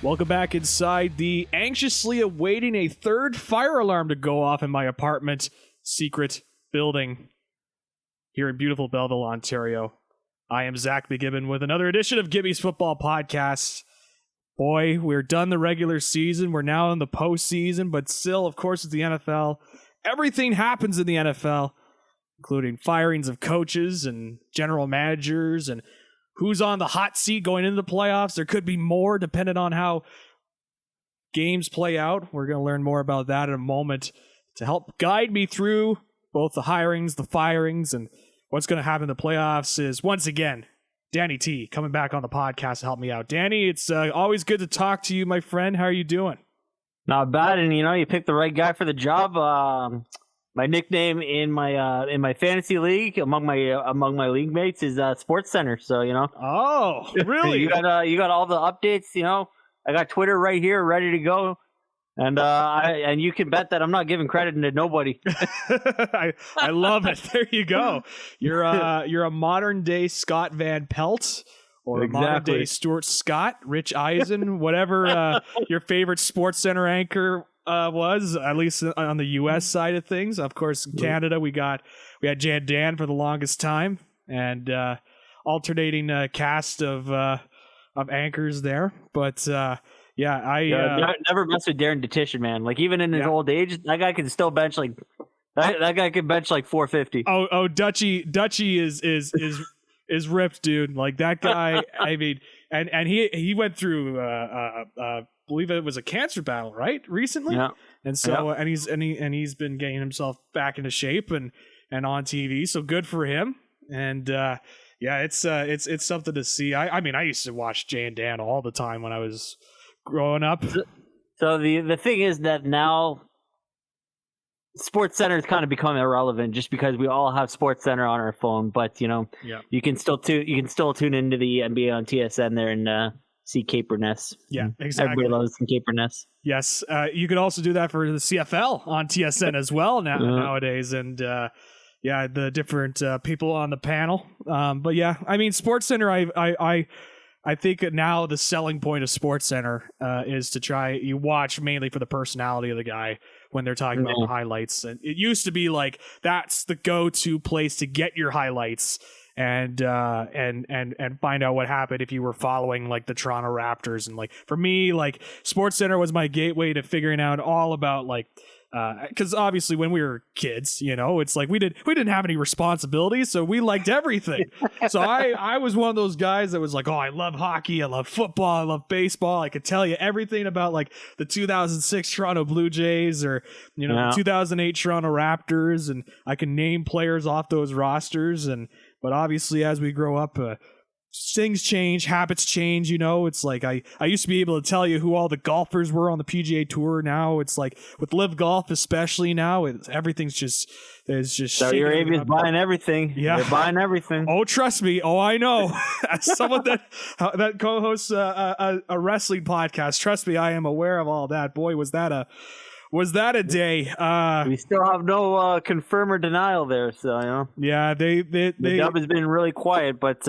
Welcome back inside the anxiously awaiting a third fire alarm to go off in my apartment secret building here in beautiful Belleville, Ontario. I am Zach McGibbon with another edition of Gibby's Football Podcast. Boy, we're done the regular season. We're now in the postseason, but still, of course, it's the NFL. Everything happens in the NFL, including firings of coaches and general managers and who's on the hot seat going into the playoffs. There could be more depending on how games play out. We're going to learn more about that in a moment. To help guide me through both the hirings, the firings, and what's going to happen in the playoffs is, once again, Danny T coming back on the podcast to help me out. Danny, it's always good to talk to you, my friend. How are you doing? Not bad, and you picked the right guy for the job. My nickname in my fantasy league among my league mates is Sports Center. So Oh, really? you got all the updates. I got Twitter right here, ready to go, and you can bet that I'm not giving credit to nobody. I love it. There you go. You're a modern day Scott Van Pelt. Or exactly. Modern day Stuart Scott, Rich Eisen, whatever your favorite Sports Center anchor was, at least on the U.S. side of things. Of course, in Canada, we had Jan Dan for the longest time, and alternating cast of anchors there. But I never mess with Daniel Taschereau, man. Like, even in his old age, that guy can still bench like that guy can bench like 450. Oh, Dutchy is ripped, dude. Like, that guy. I mean, and he went through believe it was a cancer battle, right, recently. Yeah. And so and he's been getting himself back into shape and on TV. So good for him. And it's something to see. I mean, I used to watch Jay and Dan all the time when I was growing up. So the thing is that now Sports Center has kind of become irrelevant just because we all have Sports Center on our phone. But you can still tune into the NBA on TSN there and see Caperness. Yeah, exactly. Everybody loves some Caperness. Yes, you could also do that for the CFL on TSN as well nowadays, and the different people on the panel. But yeah, I mean, Sports Center. I think now the selling point of Sports Center is to you watch mainly for the personality of the guy when they're talking about the highlights. And it used to be like that's the go-to place to get your highlights and find out what happened if you were following like the Toronto Raptors. And like for me, like Sports Center was my gateway to figuring out all about like because obviously when we were kids, it's like we didn't have any responsibilities, so we liked everything. So I was one of those guys that was like, oh, I love hockey, I love football, I love baseball. I could tell you everything about like the 2006 Toronto Blue Jays or the 2008 Toronto Raptors, and I can name players off those rosters. But obviously, as we grow up, things change, habits change. It's like I used to be able to tell you who all the golfers were on the PGA Tour. Now it's like with Live Golf, especially now, everything's just Saudi Arabia's buying everything. Yeah, they're buying everything. Oh, trust me. Oh, I know. As someone that co-hosts a wrestling podcast, trust me, I am aware of all that. Boy, was that a day. We still have no confirm or denial there, so yeah, the dub has been really quiet, but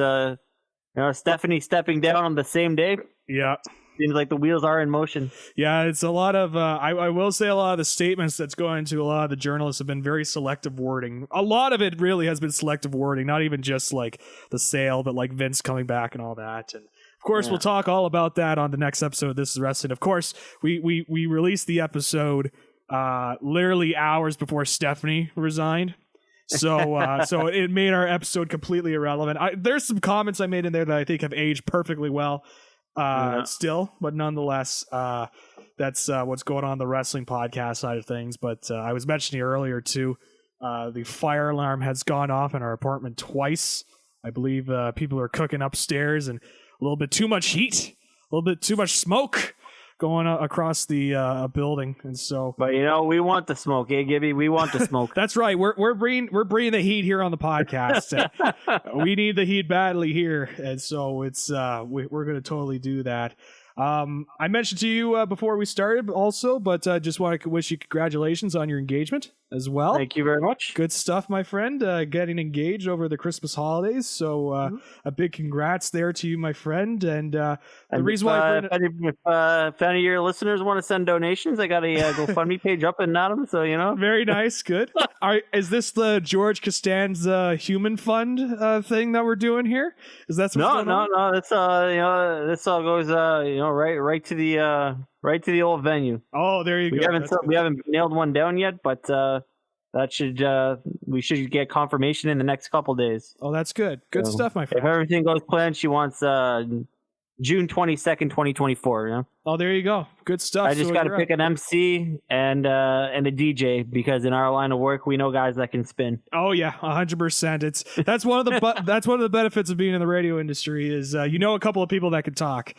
Stephanie stepping down on the same day. Yeah, seems like the wheels are in motion. Yeah, it's a lot of I will say a lot of the statements that's going to a lot of the journalists have been very selective wording. A lot of it really has been selective wording, not even just like the sale, but like Vince coming back and all that. And of course, we'll talk all about that on the next episode of This Is Wrestling. Of course, we released the episode literally hours before Stephanie resigned. So it made our episode completely irrelevant. There's some comments I made in there that I think have aged perfectly well still, but nonetheless, that's what's going on the wrestling podcast side of things. But I was mentioning earlier, too, the fire alarm has gone off in our apartment twice. I believe people are cooking upstairs and a little bit too much heat, a little bit too much smoke going across the building. And so, but we want the smoke, Gibby? We want the smoke. That's right. We're bringing the heat here on the podcast. We need the heat badly here, and so it's we're going to totally do that. I mentioned to you before we started also, but just want to wish you congratulations on your engagement as well. Thank you very much. Good stuff, my friend. Getting engaged over the Christmas holidays. So a big congrats there to you, my friend. And the reason why if any of your listeners want to send donations, I got a GoFundMe page up and Adam. So very nice, good. Is this the George Costanza Human Fund thing that we're doing here? Is that no? That's this all goes right to the old venue. Oh, there you go. We haven't nailed one down yet, but we should get confirmation in the next couple days. Oh, that's good. Good stuff, my friend. If everything goes planned, she wants June 22nd, 2024. Yeah. Oh, there you go. Good stuff. I just got to pick an MC and a DJ, because in our line of work, we know guys that can spin. Oh yeah, 100%. That's one of the benefits of being in the radio industry is a couple of people that can talk.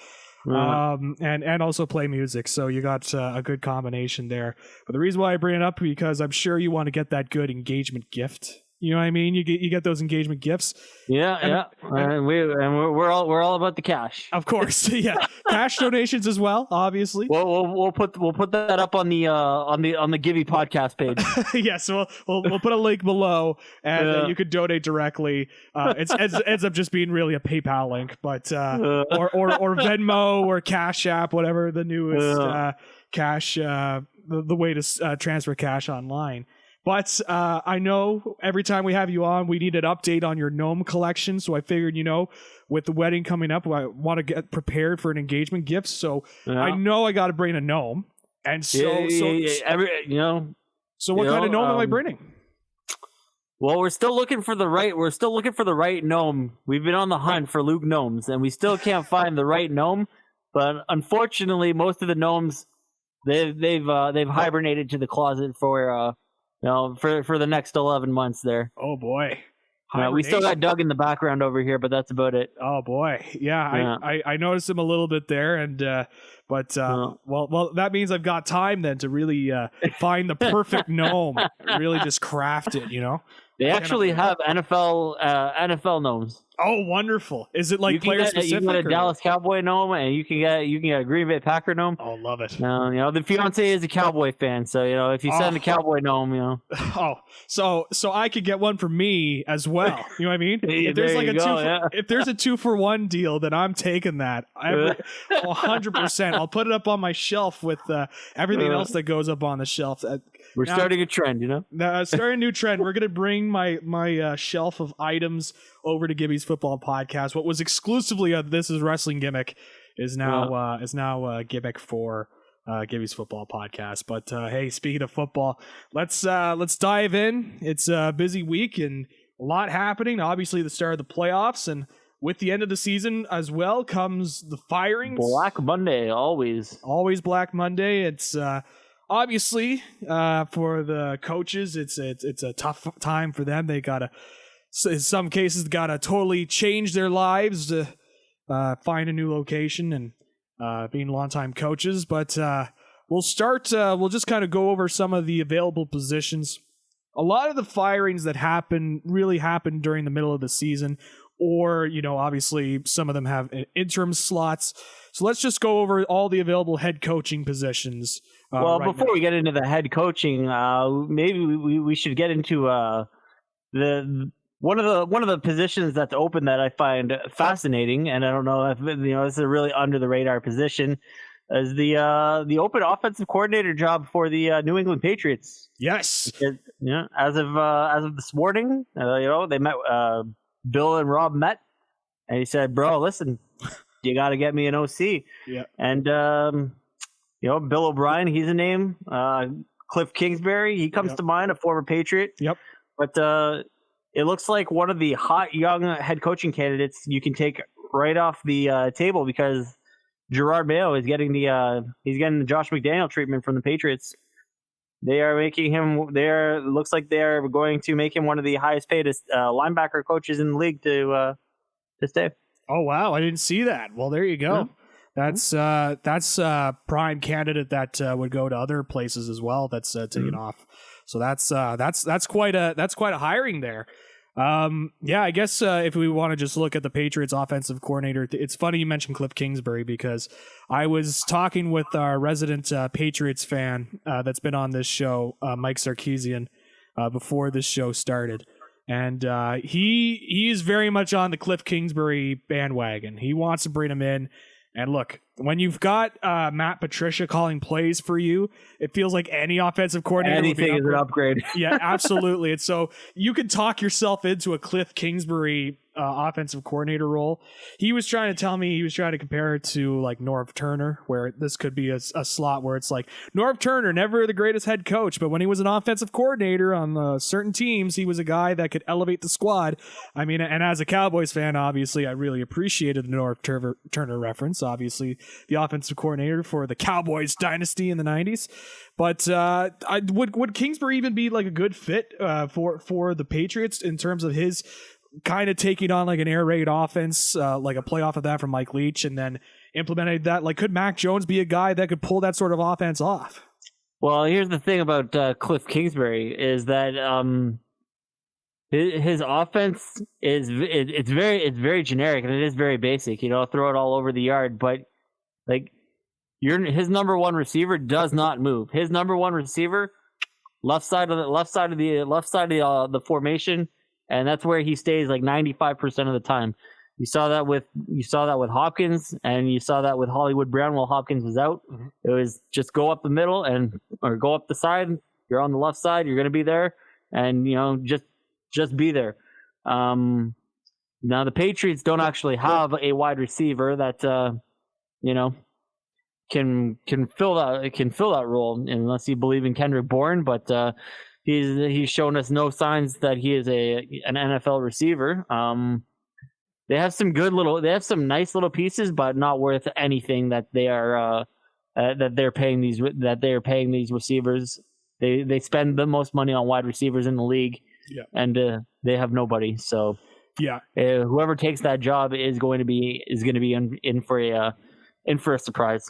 And also play music, so you got a good combination there. But the reason why I bring it up, because I'm sure you want to get that good engagement gift. You know what I mean? You get those engagement gifts. Yeah. We're all about the cash. Of course, yeah. Cash donations as well, obviously. We'll put that up on the Gibby podcast page. Yes, we'll put a link below, and you could donate directly. It ends up just being really a PayPal link, but or Venmo or Cash App, whatever the newest cash the way to transfer cash online. But I know every time we have you on, we need an update on your gnome collection. So I figured, with the wedding coming up, I want to get prepared for an engagement gift. So I know I got to bring a gnome. And so what kind of gnome am I bringing? Well, we're still looking for the right gnome. We've been on the hunt for Luke gnomes, and we still can't find the right gnome. But unfortunately, most of the gnomes they've hibernated to the closet for the next 11 months there. Oh boy. We still got Doug in the background over here, but that's about it. Oh boy. Yeah. I noticed him a little bit there, and well, that means I've got time then to really find the perfect gnome, really just craft it, They actually have NFL gnomes. Oh, wonderful! Is it like player specific? You can get a Dallas Cowboy gnome, and you can get a Green Bay Packer gnome. Oh, love it. The fiance is a Cowboy fan, so if you send a Cowboy gnome, Oh, so I could get one for me as well. You know what I mean? If there's if there's a 2-for-1 deal, then I'm taking that. 100%. I'll put it up on my shelf with everything else that goes up on the shelf. We're starting a trend, starting a new trend. We're gonna bring my shelf of items over to Gibby's Football Podcast. What was exclusively a This Is Wrestling gimmick is now gimmick for Gibby's Football Podcast. But hey, speaking of football, let's dive in. It's a busy week and a lot happening. Obviously, the start of the playoffs, and with the end of the season as well comes the firings. Black Monday, always Black Monday. It's obviously, for the coaches, it's a tough time for them. They gotta, in some cases, gotta totally change their lives to find a new location and being longtime coaches. But we'll start. We'll just kind of go over some of the available positions. A lot of the firings that really happened during the middle of the season, or obviously some of them have interim slots. So let's just go over all the available head coaching positions. Before we get into the head coaching, maybe we should get into one of the positions that's open that I find fascinating, and I don't know if this is a really under the radar position, is the open offensive coordinator job for the New England Patriots. Yes. As of this morning, they met. Bill and Rob met, and he said, "Bro, listen, you got to get me an OC." Yeah. And Bill O'Brien, he's a name. Cliff Kingsbury, he comes to mind, a former Patriot. Yep. But it looks like one of the hot young head coaching candidates you can take right off the table, because Gerard Mayo is getting the Josh McDaniel treatment from the Patriots. They are making him. Looks like they are going to make him one of the highest paid linebacker coaches in the league to stay. Oh wow, I didn't see that. Well, there you go. Yeah. That's prime candidate that would go to other places as well. That's taken off. So that's quite a hiring there. Yeah, I guess if we want to just look at the Patriots offensive coordinator, it's funny you mentioned Cliff Kingsbury, because I was talking with our resident Patriots fan that's been on this show, Mike Sarkeesian, before this show started. And he is very much on the Cliff Kingsbury bandwagon. He wants to bring him in. And look, when you've got Matt Patricia calling plays for you, it feels like any offensive coordinator anything is an upgrade. Yeah, absolutely. And so you could talk yourself into a Cliff Kingsbury offensive coordinator role. He was trying to tell me, he was trying to compare it to like Norv Turner, where this could be a slot where it's like Norv Turner, never the greatest head coach, but when he was an offensive coordinator on certain teams, he was a guy that could elevate the squad. I mean, and as a Cowboys fan, obviously, I really appreciated the Norv Turner reference, obviously the offensive coordinator for the Cowboys dynasty in the 90s. But would Kingsbury even be like a good fit for the Patriots in terms of his kind of taking on like an air raid offense, like a playoff of that from Mike Leach, and then implementing that? Like, could Mac Jones be a guy that could pull that sort of offense off? Well, here's the thing about Cliff Kingsbury is that his offense is it's very generic, and it is very basic. Throw it all over the yard, but like his number one receiver does not move. His number one receiver, left side of the formation. And that's where he stays like 95% of the time. You saw that with Hopkins, and you saw that with Hollywood Brown while Hopkins was out. Mm-hmm. It was just go up the middle or go up the side. You're on the left side. You're going to be there, and just be there. Now the Patriots don't actually have a wide receiver that can fill that role, unless you believe in Kendrick Bourne, but. He's shown us no signs that he is an NFL receiver. They have some nice little pieces, but not worth anything that they are that they're paying these receivers. They spend the most money on wide receivers in the league, and they have nobody. So whoever takes that job is going to be in for a surprise.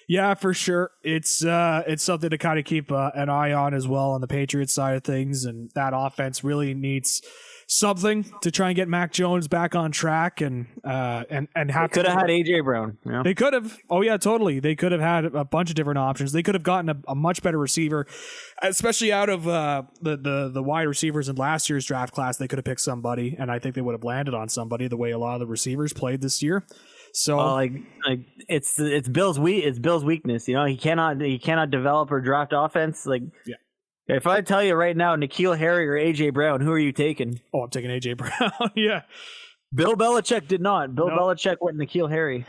Yeah, for sure. It's something to kind of keep an eye on as well on the Patriots side of things, and that offense really needs something to try and get Mac Jones back on track and have. They could have had AJ Brown. Yeah. They could have. Oh yeah, totally. They could have had a bunch of different options. They could have gotten a much better receiver, especially out of the wide receivers in last year's draft class. They could have picked somebody, and I think they would have landed on somebody the way a lot of the receivers played this year. So it's Bill's weakness. He cannot develop or draft offense. If I tell you right now, N'Keal Harry or AJ Brown, who are you taking? Oh, I'm taking AJ Brown. Yeah. Bill Belichick did not. Belichick went N'Keal Harry.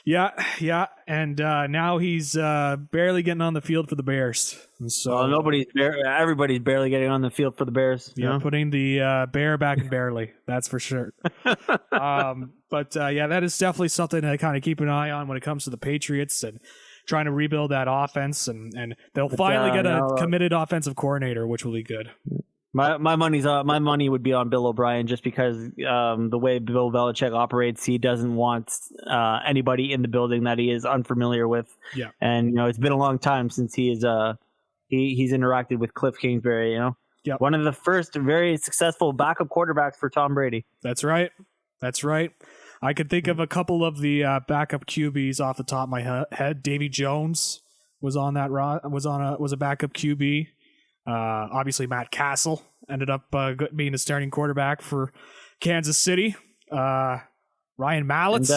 Yeah, and now he's barely getting on the field for the Bears. And so everybody's barely getting on the field for the Bears. Putting the bear back in barely. That's for sure. But that is definitely something to kind of keep an eye on when it comes to the Patriots and trying to rebuild that offense, and they'll finally get a committed offensive coordinator, which will be good. My money would be on Bill O'Brien, just because the way Bill Belichick operates, he doesn't want anybody in the building that he is unfamiliar with. Yeah, and it's been a long time since he's interacted with Cliff Kingsbury. One of the first very successful backup quarterbacks for Tom Brady. That's right. I could think of a couple of the backup QBs off the top of my head. Davy Jones was on that was a backup QB. Obviously, Matt Castle ended up being a starting quarterback for Kansas City. Ryan Mallett.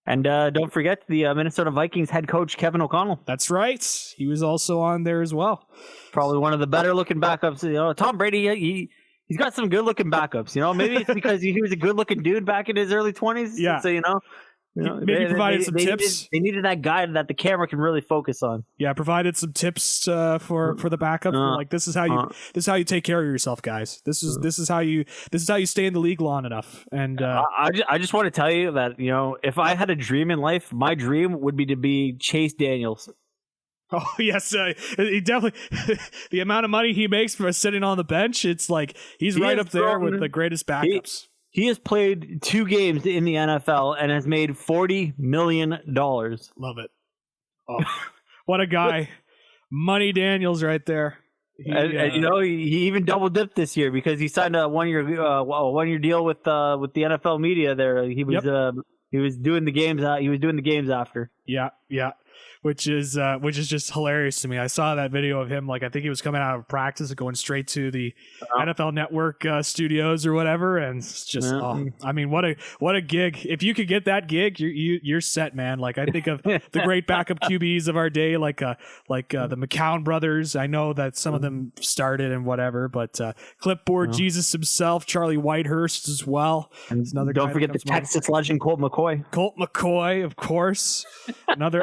And don't forget the Minnesota Vikings head coach, Kevin O'Connell. That's right. He was also on there as well. Probably one of the better looking backups. Tom Brady, he's got some good looking backups. Maybe it's because he was a good looking dude back in his early 20s. Yeah. So, maybe provided some tips. They needed that guy that the camera can really focus on. Yeah, provided some tips for the backup. This is how you take care of yourself, guys. This is how you stay in the league long enough. And I just want to tell you that if I had a dream in life, my dream would be to be Chase Daniels. Oh yes, he definitely. The amount of money he makes for sitting on the bench, it's like he's right up there with the greatest backups. He has played 2 games in the NFL and has made $40 million. Love it. Oh, what a guy. Money Daniels right there. He even double dipped this year because he signed a 1 year deal with the NFL media. There, he was doing the games. He was doing the games after. Yeah. Which is just hilarious to me. I saw that video of him, like I think he was coming out of practice and going straight to the NFL Network studios or whatever, and it's just, I mean, what a gig! If you could get that gig, you're set, man. Like I think of the great backup QBs of our day, like the McCown brothers. I know that some of them started and whatever, but clipboard Jesus himself, Charlie Whitehurst as well. And don't forget the Texas legend Colt McCoy. Colt McCoy, of course. Another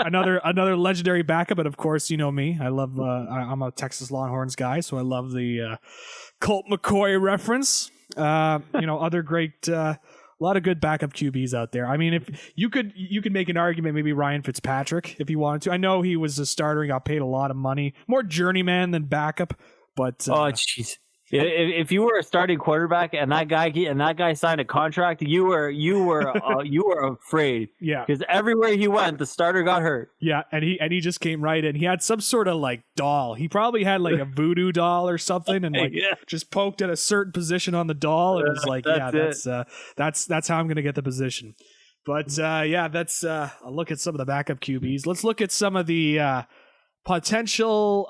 legendary backup, and of course, you know me. I love. I'm a Texas Longhorns guy, so I love the Colt McCoy reference. Other great, a lot of good backup QBs out there. I mean, if you could make an argument, maybe Ryan Fitzpatrick, if you wanted to. I know he was a starter and got paid a lot of money, more journeyman than backup. But jeez. If you were a starting quarterback and that guy signed a contract, you were afraid. Yeah, because everywhere he went, the starter got hurt. Yeah, and he just came right in. He had some sort of like doll. He probably had like a voodoo doll or something, and just poked at a certain position on the doll. It was like, that's how I'm gonna get the position. But that's I'll look at some of the backup QBs. Let's look at some of the potential.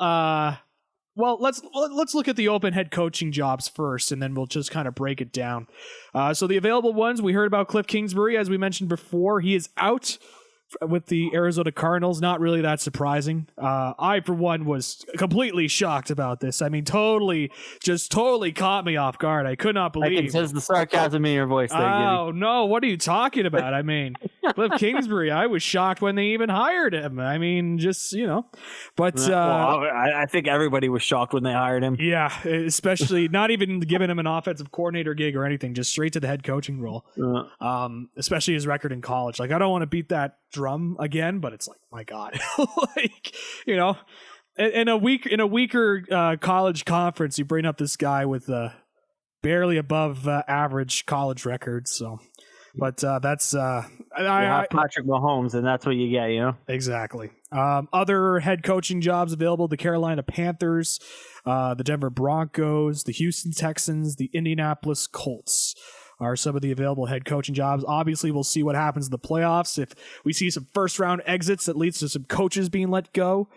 Well, let's look at the open head coaching jobs first, and then we'll just kind of break it down. So the available ones, we heard about Cliff Kingsbury, as we mentioned before. He is out with the Arizona Cardinals. Not really that surprising. I, for one, was completely shocked about this. I mean, totally caught me off guard. I could not believe. I can sense the sarcasm in your voice there, Oh, no. What are you talking about? I mean, Cliff Kingsbury, I was shocked when they even hired him. I mean, just, But I think everybody was shocked when they hired him. Yeah, especially not even giving him an offensive coordinator gig or anything, just straight to the head coaching role. Especially his record in college. Like, I don't want to beat that drum again, but it's like, my God, in a weaker college conference, you bring up this guy with barely above average college record. So, but that's Patrick Mahomes, and that's what you get, Exactly. Other head coaching jobs available: the Carolina Panthers, the Denver Broncos, the Houston Texans, the Indianapolis Colts are some of the available head coaching jobs. Obviously, we'll see what happens in the playoffs. If we see some first-round exits that leads to some coaches being let go,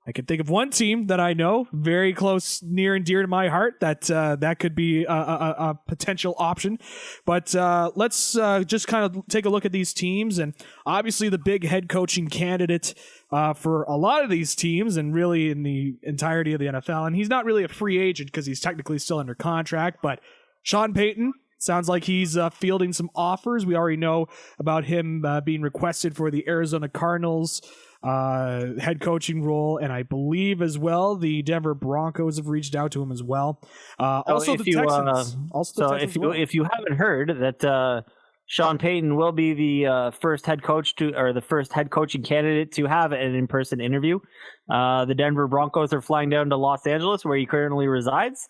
I can think of one team that I know, very close, near and dear to my heart, that could be a potential option. But let's just kind of take a look at these teams. And obviously, the big head coaching candidate for a lot of these teams, and really in the entirety of the NFL, and he's not really a free agent because he's technically still under contract, but Sean Payton. Sounds like he's fielding some offers. We already know about him being requested for the Arizona Cardinals head coaching role, and I believe as well the Denver Broncos have reached out to him as well. Also, the Texans. If you haven't heard that Sean Payton will be the first head coach the first head coaching candidate to have an in-person interview. The Denver Broncos are flying down to Los Angeles, where he currently resides.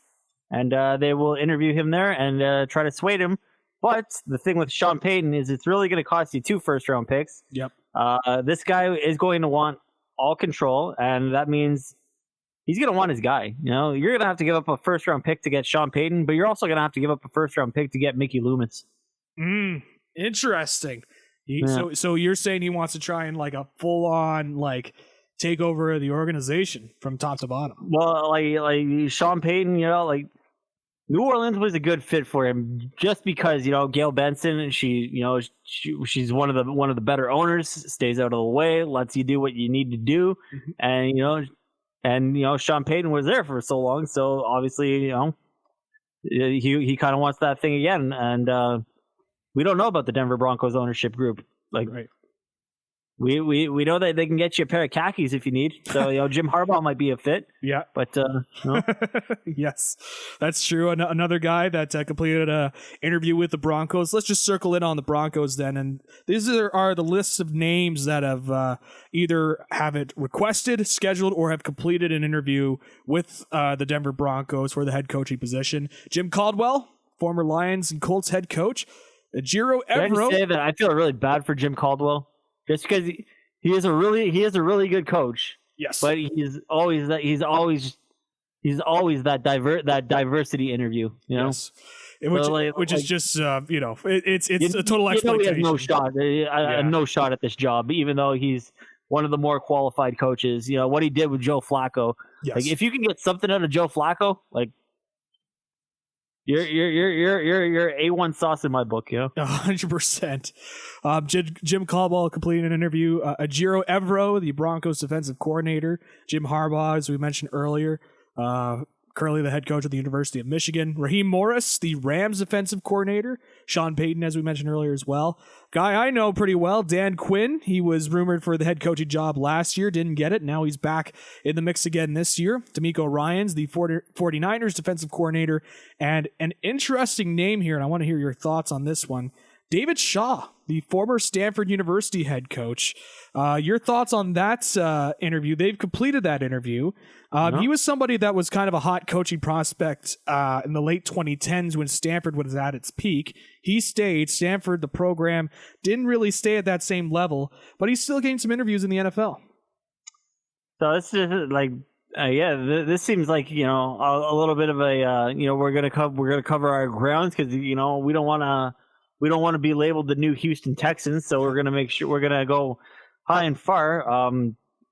And they will interview him there and try to sway him. But the thing with Sean Payton is it's really going to cost you 2 first-round picks. Yep. This guy is going to want all control, and that means he's going to want his guy. You're going to have to give up a first-round pick to get Sean Payton, but you're also going to have to give up a first-round pick to get Mickey Loomis. Interesting. So you're saying he wants to try and like a full-on take over the organization from top to bottom? Well, like Sean Payton, New Orleans was a good fit for him just because Gail Benson, she's one of the better owners, stays out of the way, lets you do what you need to do, and Sean Payton was there for so long, so obviously he kind of wants that thing again, and we don't know about the Denver Broncos ownership group, right. We know that they can get you a pair of khakis if you need. So Jim Harbaugh might be a fit. Yeah, but yes, that's true. Another guy that completed a interview with the Broncos. Let's just circle in on the Broncos then, and these are the lists of names that have either have it requested, scheduled, or have completed an interview with the Denver Broncos for the head coaching position. Jim Caldwell, former Lions and Colts head coach. Jiro Evero. Say that I feel really bad for Jim Caldwell. Just because he is a really good coach. Yes, but he's always he's always that diversity interview, you know. Yes. Which is just it's a total He exploitation. has no shot, no shot at this job, even though he's one of the more qualified coaches. You know what he did with Joe Flacco. Yes. Like if you can get something out of Joe Flacco, like you're A1 sauce in my book, you know. 100%. Jim Caldwell completing an interview. Ejiro Evero, the Broncos defensive coordinator. Jim Harbaugh, as we mentioned earlier, currently the head coach of the University of Michigan. Raheem Morris, the Rams defensive coordinator. Sean Payton, as we mentioned earlier as well. Guy I know pretty well, Dan Quinn. He was rumored for the head coaching job last year, didn't get it. Now he's back in the mix again this year. D'Amico Ryans, the 49ers defensive coordinator. And an interesting name here, and I want to hear your thoughts on this one. David Shaw, the former Stanford University head coach. Your thoughts on that interview? They've completed that interview. He was somebody that was kind of a hot coaching prospect in the late 2010s when Stanford was at its peak. He stayed. Stanford, the program, didn't really stay at that same level, but he's still getting some interviews in the NFL. So it's just like, this seems like, you know, a little bit of a, we're gonna cover our grounds because, you know, we don't want to be labeled the new Houston Texans, so we're gonna make sure we're gonna go high and far.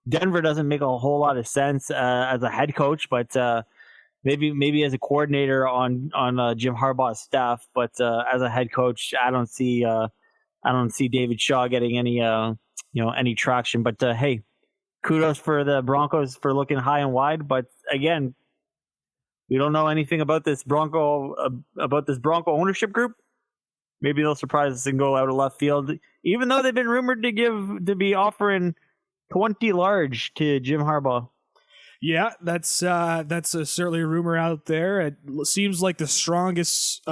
Denver doesn't make a whole lot of sense as a head coach, but maybe as a coordinator on Jim Harbaugh's staff. But as a head coach, I don't see David Shaw getting any traction. But hey, kudos for the Broncos for looking high and wide. But again, we don't know anything about this Bronco ownership group. Maybe they'll surprise us and go out of left field, even though they've been rumored to be offering 20 large to Jim Harbaugh. Yeah, that's certainly a rumor out there. It seems like the strongest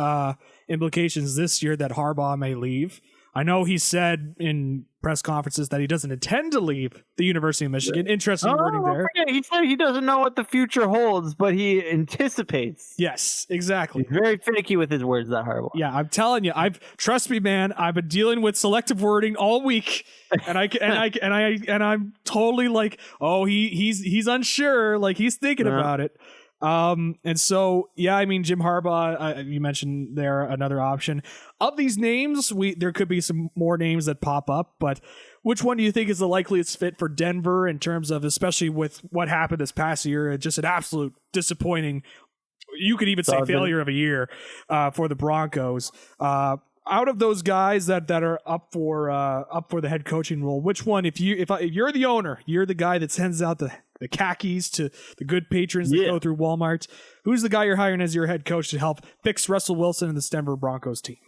implications this year that Harbaugh may leave. I know he said in press conferences that he doesn't intend to leave the University of Michigan. Interesting wording there. He said he doesn't know what the future holds, but he anticipates. Yes, exactly. He's very finicky with his words, that Harbaugh. Yeah, I'm telling you, trust me, man. I've been dealing with selective wording all week, and I'm totally like, oh, he's unsure, like he's thinking about it. And so, yeah, I mean, Jim Harbaugh, you mentioned there another option. Of these names, there could be some more names that pop up, but which one do you think is the likeliest fit for Denver in terms of, especially with what happened this past year, just an absolute disappointing, you could even say failure of a year for the Broncos. Out of those guys that are up for the head coaching role, which one, if you're the owner, you're the guy that sends out the khakis to the good patrons that go through Walmart, who's the guy you're hiring as your head coach to help fix Russell Wilson and the Denver Broncos team?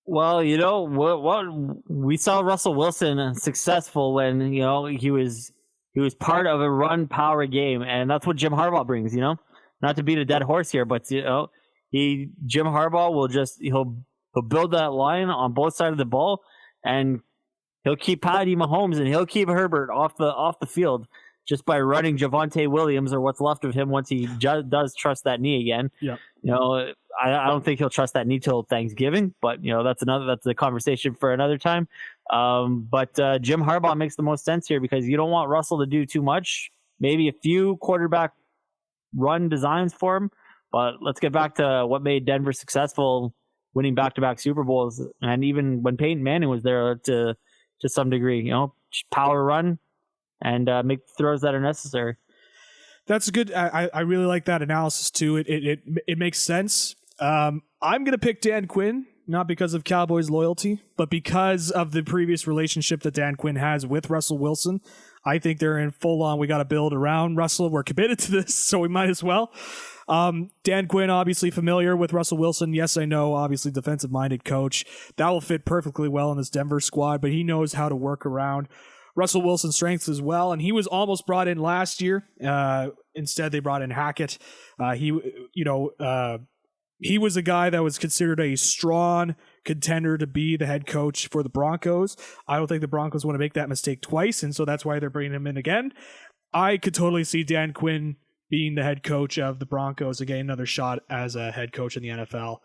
Well, you know what we saw Russell Wilson successful when, you know, he was part of a run power game, and that's what Jim Harbaugh brings. You know, not to beat a dead horse here, but you know, Jim Harbaugh will he'll build that line on both sides of the ball, and he'll keep Patty Mahomes and he'll keep Herbert off the field just by running Javonte Williams or what's left of him once he does trust that knee again. Yeah, you know, I don't think he'll trust that knee till Thanksgiving, but you know, that's a conversation for another time. But Jim Harbaugh makes the most sense here because you don't want Russell to do too much. Maybe a few quarterback run designs for him, but let's get back to what made Denver successful, winning back-to-back Super Bowls, and even when Peyton Manning was there to some degree, you know, power run and make throws that are necessary. That's a good. I really like that analysis too. It makes sense. I'm gonna pick Dan Quinn, not because of Cowboys loyalty, but because of the previous relationship that Dan Quinn has with Russell Wilson. I think they're in full on. We got to build around Russell. We're committed to this, so we might as well. Dan Quinn, obviously familiar with Russell Wilson. Yes, I know, obviously defensive-minded coach. That will fit perfectly well in this Denver squad, but he knows how to work around Russell Wilson's strengths as well, and he was almost brought in last year. Instead, they brought in Hackett. He was a guy that was considered a strong contender to be the head coach for the Broncos. I don't think the Broncos want to make that mistake twice, and so that's why they're bringing him in again. I could totally see Dan Quinn being the head coach of the Broncos again, another shot as a head coach in the NFL.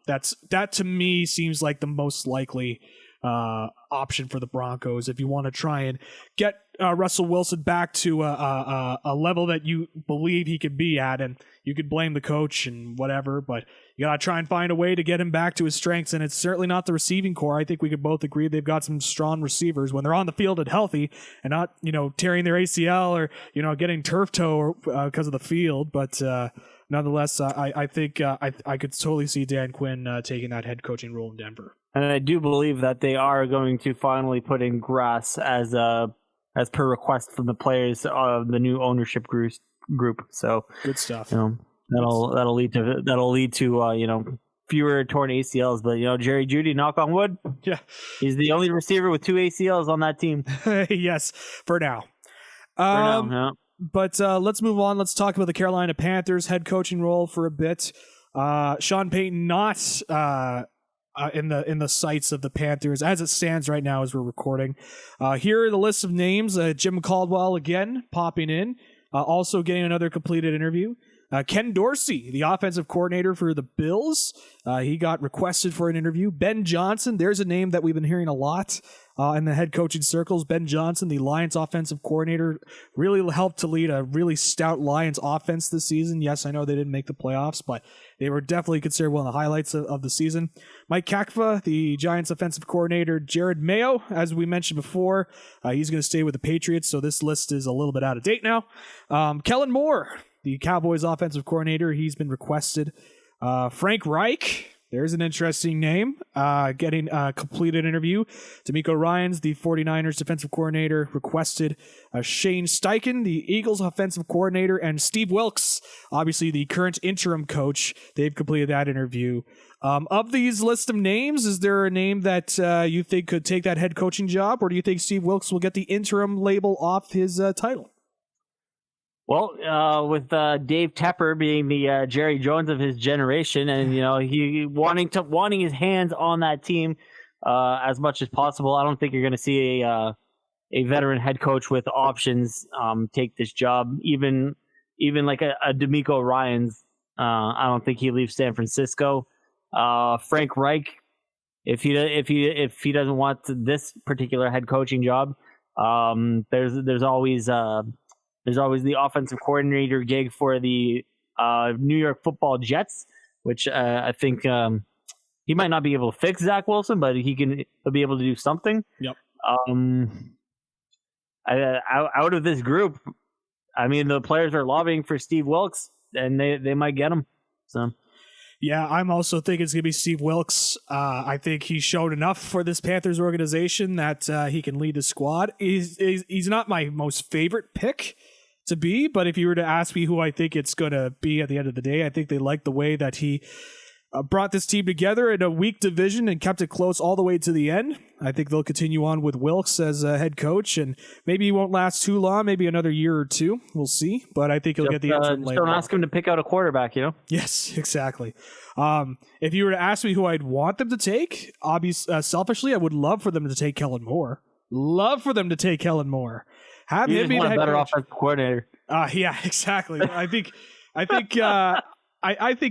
That to me seems like the most likely option for the Broncos if you want to try and get Russell Wilson back to a level that you believe he could be at. And you could blame the coach and whatever, but you got to try and find a way to get him back to his strengths. And it's certainly not the receiving core. I think we could both agree they've got some strong receivers when they're on the field and healthy and not, tearing their ACL or, getting turf toe because of the field. But nonetheless, I think I could totally see Dan Quinn taking that head coaching role in Denver. And I do believe that they are going to finally put in grass as per request from the players of the new ownership group. So good stuff. That'll lead to fewer torn ACLs. But Jerry Jeudy, knock on wood, he's the only receiver with 2 ACLs on that team. Yes, for now. But let's move on. Let's talk about the Carolina Panthers head coaching role for a bit. Sean Payton not in the sights of the Panthers as it stands right now as we're recording. Here are the list of names. Jim Caldwell again popping in, also getting another completed interview. Ken Dorsey, the offensive coordinator for the Bills, he got requested for an interview. Ben Johnson, there's a name that we've been hearing a lot in the head coaching circles. Ben Johnson, the Lions offensive coordinator, really helped to lead a really stout Lions offense this season. Yes, I know they didn't make the playoffs, but they were definitely considered one of the highlights of the season. Mike Kakfa, the Giants offensive coordinator. Jared Mayo, as we mentioned before, he's going to stay with the Patriots, so this list is a little bit out of date now. Kellen Moore, the Cowboys offensive coordinator, he's been requested. Frank Reich, there's an interesting name, getting a completed interview. D'Amico Ryans, the 49ers defensive coordinator, requested. Shane Steichen, the Eagles offensive coordinator, and Steve Wilkes, obviously the current interim coach, they've completed that interview. Of these list of names, is there a name that you think could take that head coaching job, or do you think Steve Wilkes will get the interim label off his title? Well, with Dave Tepper being the Jerry Jones of his generation, and he wanting his hands on that team as much as possible, I don't think you're going to see a veteran head coach with options take this job. Even like a D'Amico Ryans, I don't think he leaves San Francisco. Frank Reich, if he doesn't want this particular head coaching job, there's always the offensive coordinator gig for the New York Football Jets, which I think he might not be able to fix Zach Wilson, but he'll be able to do something. Yep. Out of this group, I mean, the players are lobbying for Steve Wilkes, and they might get him. So. Yeah, I'm also thinking it's going to be Steve Wilkes. I think he showed enough for this Panthers organization that he can lead the squad. He's not my most favorite pick to be, but if you were to ask me who I think it's going to be at the end of the day, I think they like the way that he brought this team together in a weak division and kept it close all the way to the end. I think they'll continue on with Wilkes as a head coach, and maybe he won't last too long, maybe another year or two. We'll see, but I think he'll get the interim label. Don't ask him to pick out a quarterback, Yes, exactly. If you were to ask me who I'd want them to take, selfishly, I would love for them to take Kellen Moore. Have him be the head better coach. Offensive coordinator. Yeah, exactly. I think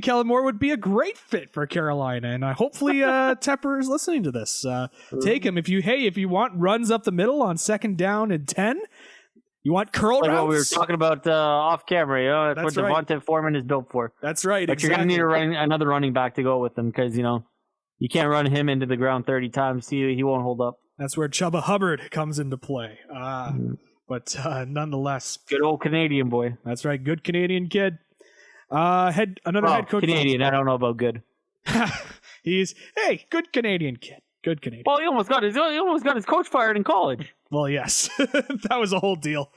Kellen Moore would be a great fit for Carolina, and hopefully Tepper is listening to this. Take him if you want runs up the middle on 2nd down and 10. You want curl routes? What we were talking about off camera. That's what right. Devontae Foreman is built for. That's right. But you're going to need another running back to go with him because you can't run him into the ground 30 times. He won't hold up. That's where Chubba Hubbard comes into play. But nonetheless, good old Canadian boy. That's right, good Canadian kid. Head coach. Canadian. I don't know about good. Good Canadian kid. Good Canadian. Well, he almost got his coach fired in college. Well, yes, that was a whole deal.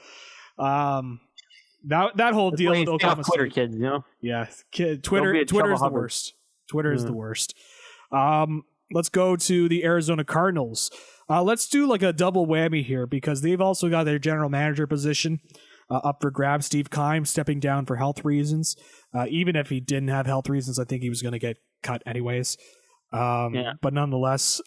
That whole deal with Oklahoma State. Twitter kids, Yeah, Twitter is the worst. Twitter is the worst. Let's go to the Arizona Cardinals. Let's do like a double whammy here because they've also got their general manager position up for grabs. Steve Keim stepping down for health reasons. Even if he didn't have health reasons, I think he was going to get cut anyways. But nonetheless,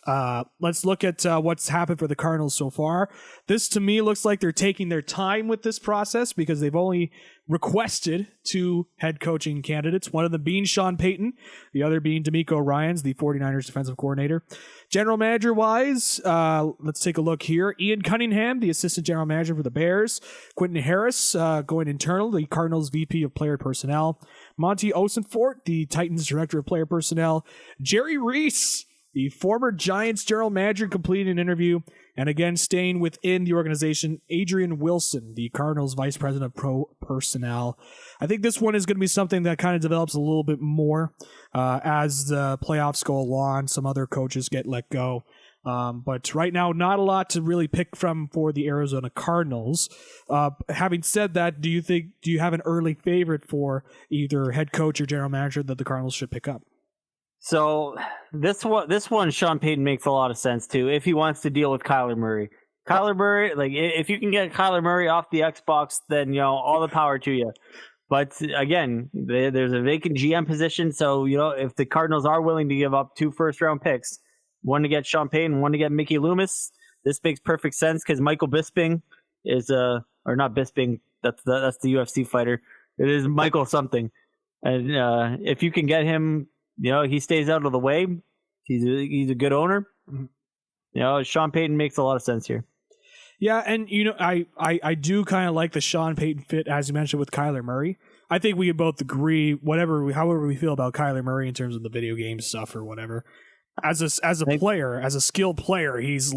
let's look at what's happened for the Cardinals so far. This, to me, looks like they're taking their time with this process because they've only requested 2 head coaching candidates, one of them being Sean Payton, the other being DeMeco Ryans, the 49ers defensive coordinator. General manager-wise, let's take a look here. Ian Cunningham, the assistant general manager for the Bears. Quentin Harris, going internal, the Cardinals VP of player personnel. Monty Osenfort, the Titans director of player personnel. Jerry Reese, the former Giants general manager, completing an interview. And again, staying within the organization, Adrian Wilson, the Cardinals vice president of pro personnel. I think this one is going to be something that kind of develops a little bit more as the playoffs go along. Some other coaches get let go. But right now, not a lot to really pick from for the Arizona Cardinals. Having said that, do you have an early favorite for either head coach or general manager that the Cardinals should pick up? So this one, Sean Payton makes a lot of sense too. If he wants to deal with Kyler Murray, like if you can get Kyler Murray off the Xbox, then all the power to you. But again, there's a vacant GM position, so if the Cardinals are willing to give up 2 first-round picks, one to get Sean Payton, one to get Mickey Loomis, this makes perfect sense because Michael Bisping is or not Bisping, that's the UFC fighter. It is Michael something, and if you can get him. He stays out of the way. He's a good owner. Sean Payton makes a lot of sense here. Yeah, and I do kind of like the Sean Payton fit, as you mentioned, with Kyler Murray. I think we both agree, however we feel about Kyler Murray in terms of the video game stuff or whatever. As a player, as a skilled player, he's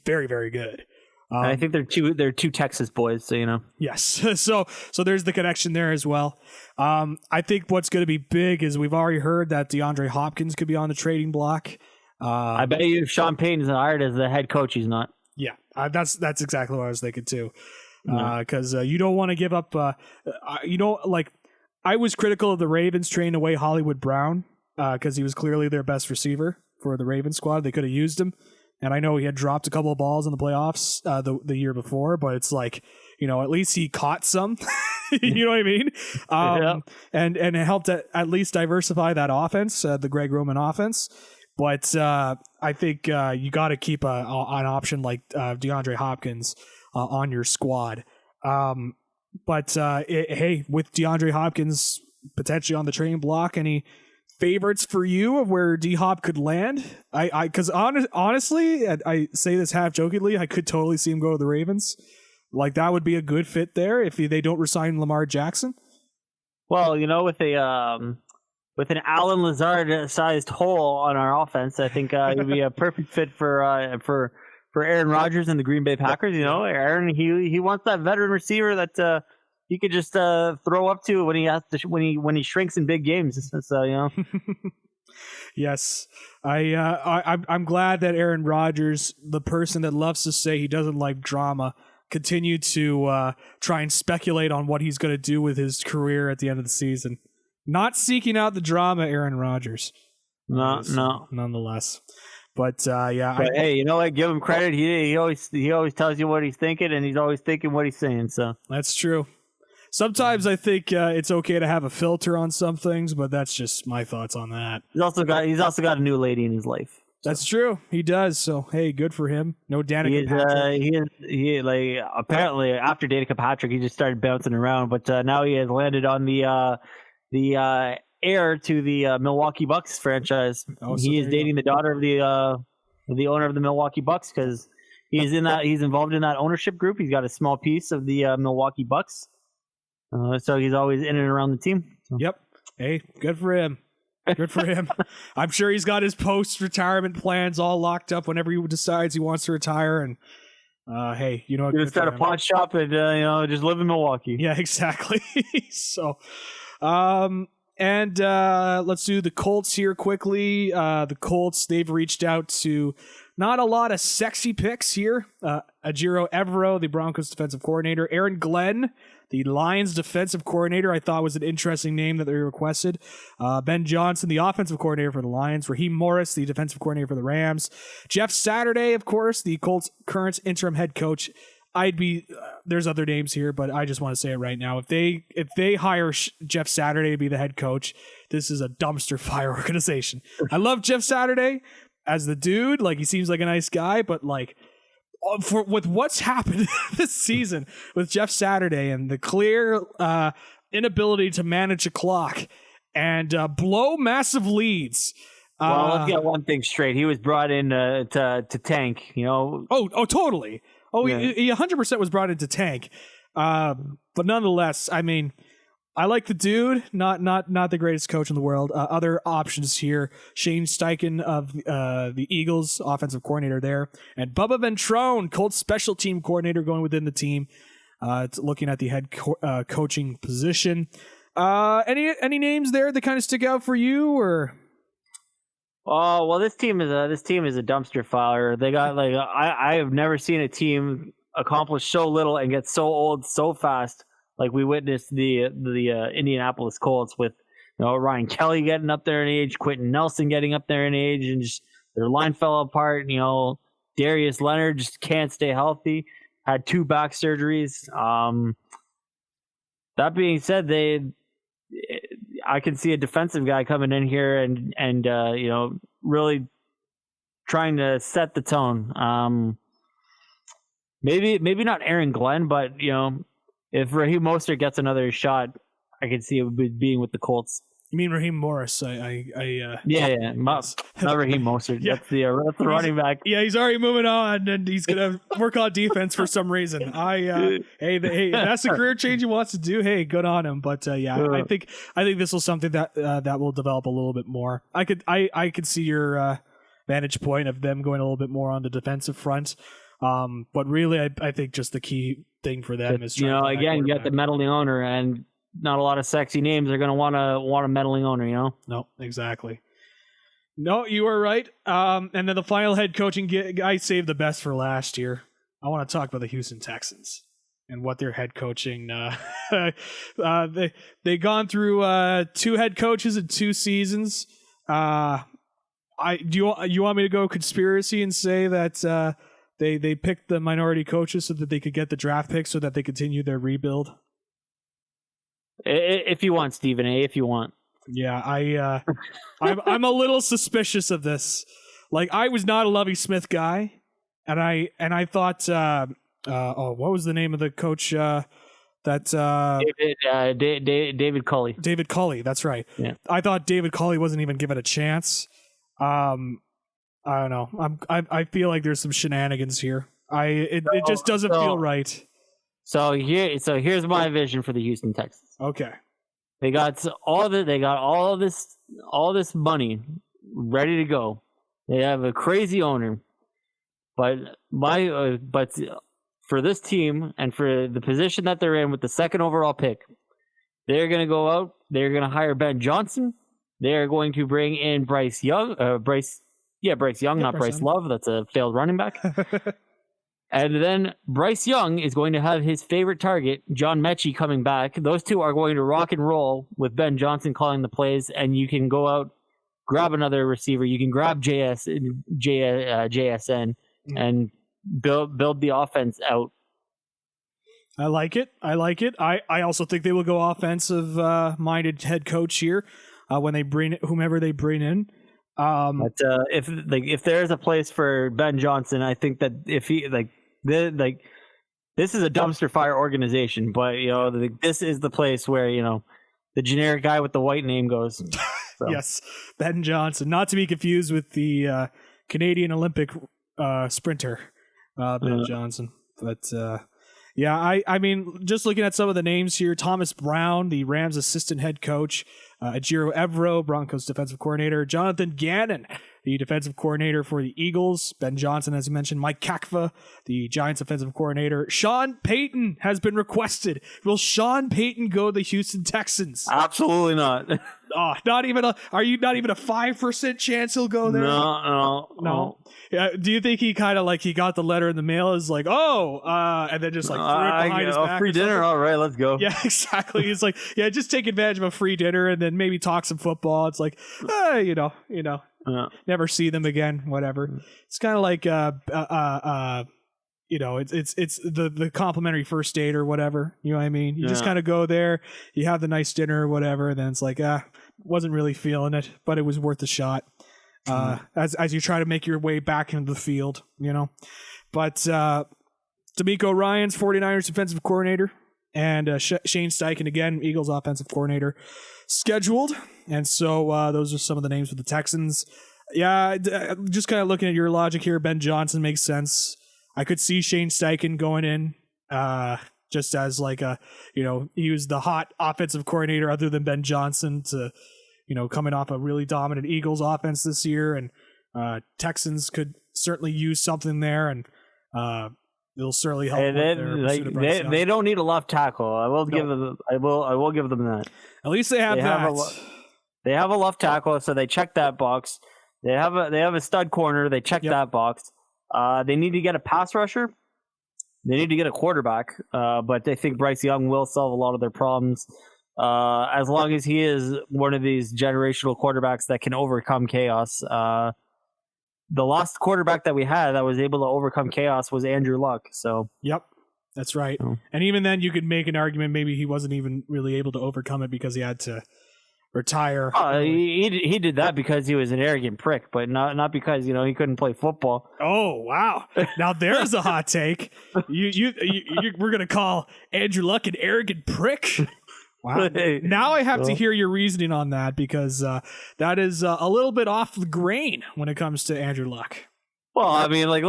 very, very good. I think they're two Texas boys, so Yes, so there's the connection there as well. I think what's going to be big is we've already heard that DeAndre Hopkins could be on the trading block. I bet you if Sean Payton's hired as the head coach, he's not. Yeah, that's exactly what I was thinking too. Because you don't want to give up. I was critical of the Ravens trading away Hollywood Brown because he was clearly their best receiver for the Ravens squad. They could have used him. And I know he had dropped a couple of balls in the playoffs the year before, but it's like, at least he caught some. You know what I mean? And it helped at least diversify that offense, the Greg Roman offense. But I think you got to keep an option like DeAndre Hopkins on your squad. But with DeAndre Hopkins potentially on the trading block, any favorites for you of where D-Hop could land? Because honestly, I say this half jokingly, I could totally see him go to the Ravens. Like that would be a good fit there if they don't resign Lamar Jackson. Well, with an Alan Lazard-sized hole on our offense, I think it would be a perfect fit for Aaron Rodgers and the Green Bay Packers. Aaron, he wants that veteran receiver that he could just throw up to when he shrinks in big games. So Yes, I'm glad that Aaron Rodgers, the person that loves to say he doesn't like drama, continued to try and speculate on what he's going to do with his career at the end of the season. Not seeking out the drama, Aaron Rodgers. No. Nonetheless. But hey, you know what? Give him credit. He always tells you what he's thinking, and he's always thinking what he's saying. So that's true. Sometimes I think it's okay to have a filter on some things, but that's just my thoughts on that. He's also got a new lady in his life. So. That's true. He does. So hey, good for him. No Danica Patrick. He apparently after Danica Patrick, he just started bouncing around, but now he has landed on the heir to the Milwaukee Bucks franchise. Oh, so he is dating the daughter of the owner of the Milwaukee Bucks because he's involved in that ownership group. He's got a small piece of the Milwaukee Bucks. So he's always in and around the team. So. Yep. Hey, good for him. Good for him. I'm sure he's got his post-retirement plans all locked up whenever he decides he wants to retire. And hey, he's gonna start a pot shop and just live in Milwaukee. Yeah, exactly. So, let's do the Colts here quickly. The Colts, they've reached out to not a lot of sexy picks here. Ajiro Evero, the Broncos defensive coordinator. Aaron Glenn, the Lions defensive coordinator, I thought was an interesting name that they requested. Ben Johnson, the offensive coordinator for the Lions. Raheem Morris, the defensive coordinator for the Rams. Jeff Saturday, of course, the Colts' current interim head coach. There's other names here, but I just want to say it right now. If they hire Jeff Saturday to be the head coach, this is a dumpster fire organization. I love Jeff Saturday as the dude. Like, he seems like a nice guy, but like with what's happened this season with Jeff Saturday and the clear inability to manage a clock and blow massive leads. Well, let's get one thing straight. He was brought in to tank, you know. Oh, totally. Oh, yeah. He 100% was brought in to tank. But nonetheless, I mean, I like the dude. Not the greatest coach in the world. Other options here: Shane Steichen of the Eagles, offensive coordinator there, and Bubba Ventrone, Colts special team coordinator, going within the team. Looking at the head coaching position. Any names there that kind of stick out for you, or? Oh well, this team is a dumpster fire. They got I have never seen a team accomplish so little and get so old so fast. Like we witnessed the Indianapolis Colts with Ryan Kelly getting up there in age, Quentin Nelson getting up there in age, and just their line fell apart. Darius Leonard just can't stay healthy. Had 2 back surgeries. That being said, I can see a defensive guy coming in here and really trying to set the tone. Maybe not Aaron Glenn, but if Raheem Mostert gets another shot, I could see it being with the Colts. You mean Raheem Morris? Not Raheem Mostert. Yeah. That's the running back. Yeah, he's already moving on, and he's gonna work on defense for some reason. Hey, that's the career change he wants to do. Hey, good on him. But I think this will something that will develop a little bit more. I could see your vantage point of them going a little bit more on the defensive front. But really, I think just the key thing for them is again, you got the meddling owner, and not a lot of sexy names are going to want a meddling owner. No, exactly. No, you are right. And then the final head coaching gig, I saved the best for last year. I want to talk about the Houston Texans and what their head coaching. They gone through 2 head coaches in 2 seasons. You want me to go conspiracy and say that they picked the minority coaches so that they could get the draft picks so that they continue their rebuild? If you want, Stephen A. If you want. Yeah, I'm a little suspicious of this. Like, I was not a Lovie Smith guy, and I thought, what was the name of the coach? David Culley. David Culley, that's right. Yeah. I thought David Culley wasn't even given a chance. I don't know. I feel like there's some shenanigans here. It just doesn't feel right. So here's my vision for the Houston Texans. Okay. They got all this money ready to go. They have a crazy owner, but for this team and for the position that they're in with the 2nd overall pick, they're going to go out. They're going to hire Ben Johnson. They're going to bring in Bryce Young, not Bryce Love. That's a failed running back. And then Bryce Young is going to have his favorite target, John Mechie, coming back. Those two are going to rock and roll with Ben Johnson calling the plays, and you can go out, grab another receiver. You can grab JSN and build the offense out. I like it. I also think they will go offensive minded head coach here when they bring whomever they bring in. But if there's a place for Ben Johnson, I think that if he this is a dumpster fire organization, but this is the place where the generic guy with the white name goes. So. Yes, Ben Johnson, not to be confused with the Canadian Olympic sprinter Ben Johnson. But I mean, just looking at some of the names here: Thomas Brown, the Rams assistant head coach. Ajiro Evero, Broncos defensive coordinator. Jonathan Gannon, the defensive coordinator for the Eagles. Ben Johnson, as you mentioned. Mike Kakva, the Giants offensive coordinator. Sean Payton has been requested. Will Sean Payton go to the Houston Texans? Absolutely not. Are you not even a 5% chance he'll go there? No. Yeah, do you think he kind of he got the letter in the mail is and then just threw it behind his back? Free dinner, all right, let's go. Yeah, exactly. He's just take advantage of a free dinner and then maybe talk some football. It's never see them again, whatever. It's kind of like it's the complimentary first date or whatever. You know what I mean? You just kind of go there, you have the nice dinner or whatever, and then it's wasn't really feeling it, but it was worth a shot. As you try to make your way back into the field, But D'Amico Ryans, 49ers defensive coordinator, and Shane Steichen, again, Eagles offensive coordinator, scheduled. And so those are some of the names for the Texans. Yeah, just kind of looking at your logic here, Ben Johnson makes sense. I could see Shane Steichen going in just as like he was the hot offensive coordinator other than Ben Johnson to, coming off a really dominant Eagles offense this year. And Texans could certainly use something there, and it'll certainly help. They don't need a left tackle. I will give them that. At least they have that. They have a left tackle, so they check that box. They have a stud corner. They check that box. They need to get a pass rusher. They need to get a quarterback. But they think Bryce Young will solve a lot of their problems. As long as he is one of these generational quarterbacks that can overcome chaos. The last quarterback that we had that was able to overcome chaos was Andrew Luck. So yep, that's right. Oh. And even then, you could make an argument maybe he wasn't even really able to overcome it because he had to retire. He did that because he was an arrogant prick, but not because he couldn't play football. Oh wow! Now there's a hot take. We're gonna call Andrew Luck an arrogant prick. Wow. Now I have to hear your reasoning on that because that is a little bit off the grain when it comes to Andrew Luck. Well, I mean, what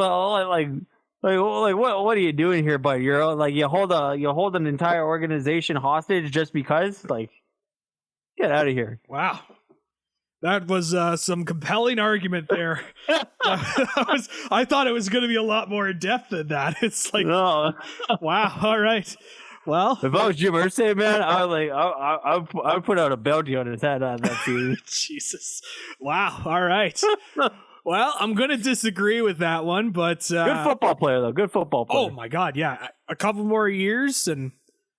are you doing here, bud? You're like you hold an entire organization hostage just because, like, get out of here. Wow. That was some compelling argument there. I thought it was going to be a lot more in depth than that. It's like, no. Wow. All right. Well, if I was Jim Irsay, man, I would put out a bounty on his head on that series. Jesus. Wow. All right. Well, I'm going to disagree with that one, but good football player though. Good football player. Oh my God, yeah. A couple more years, and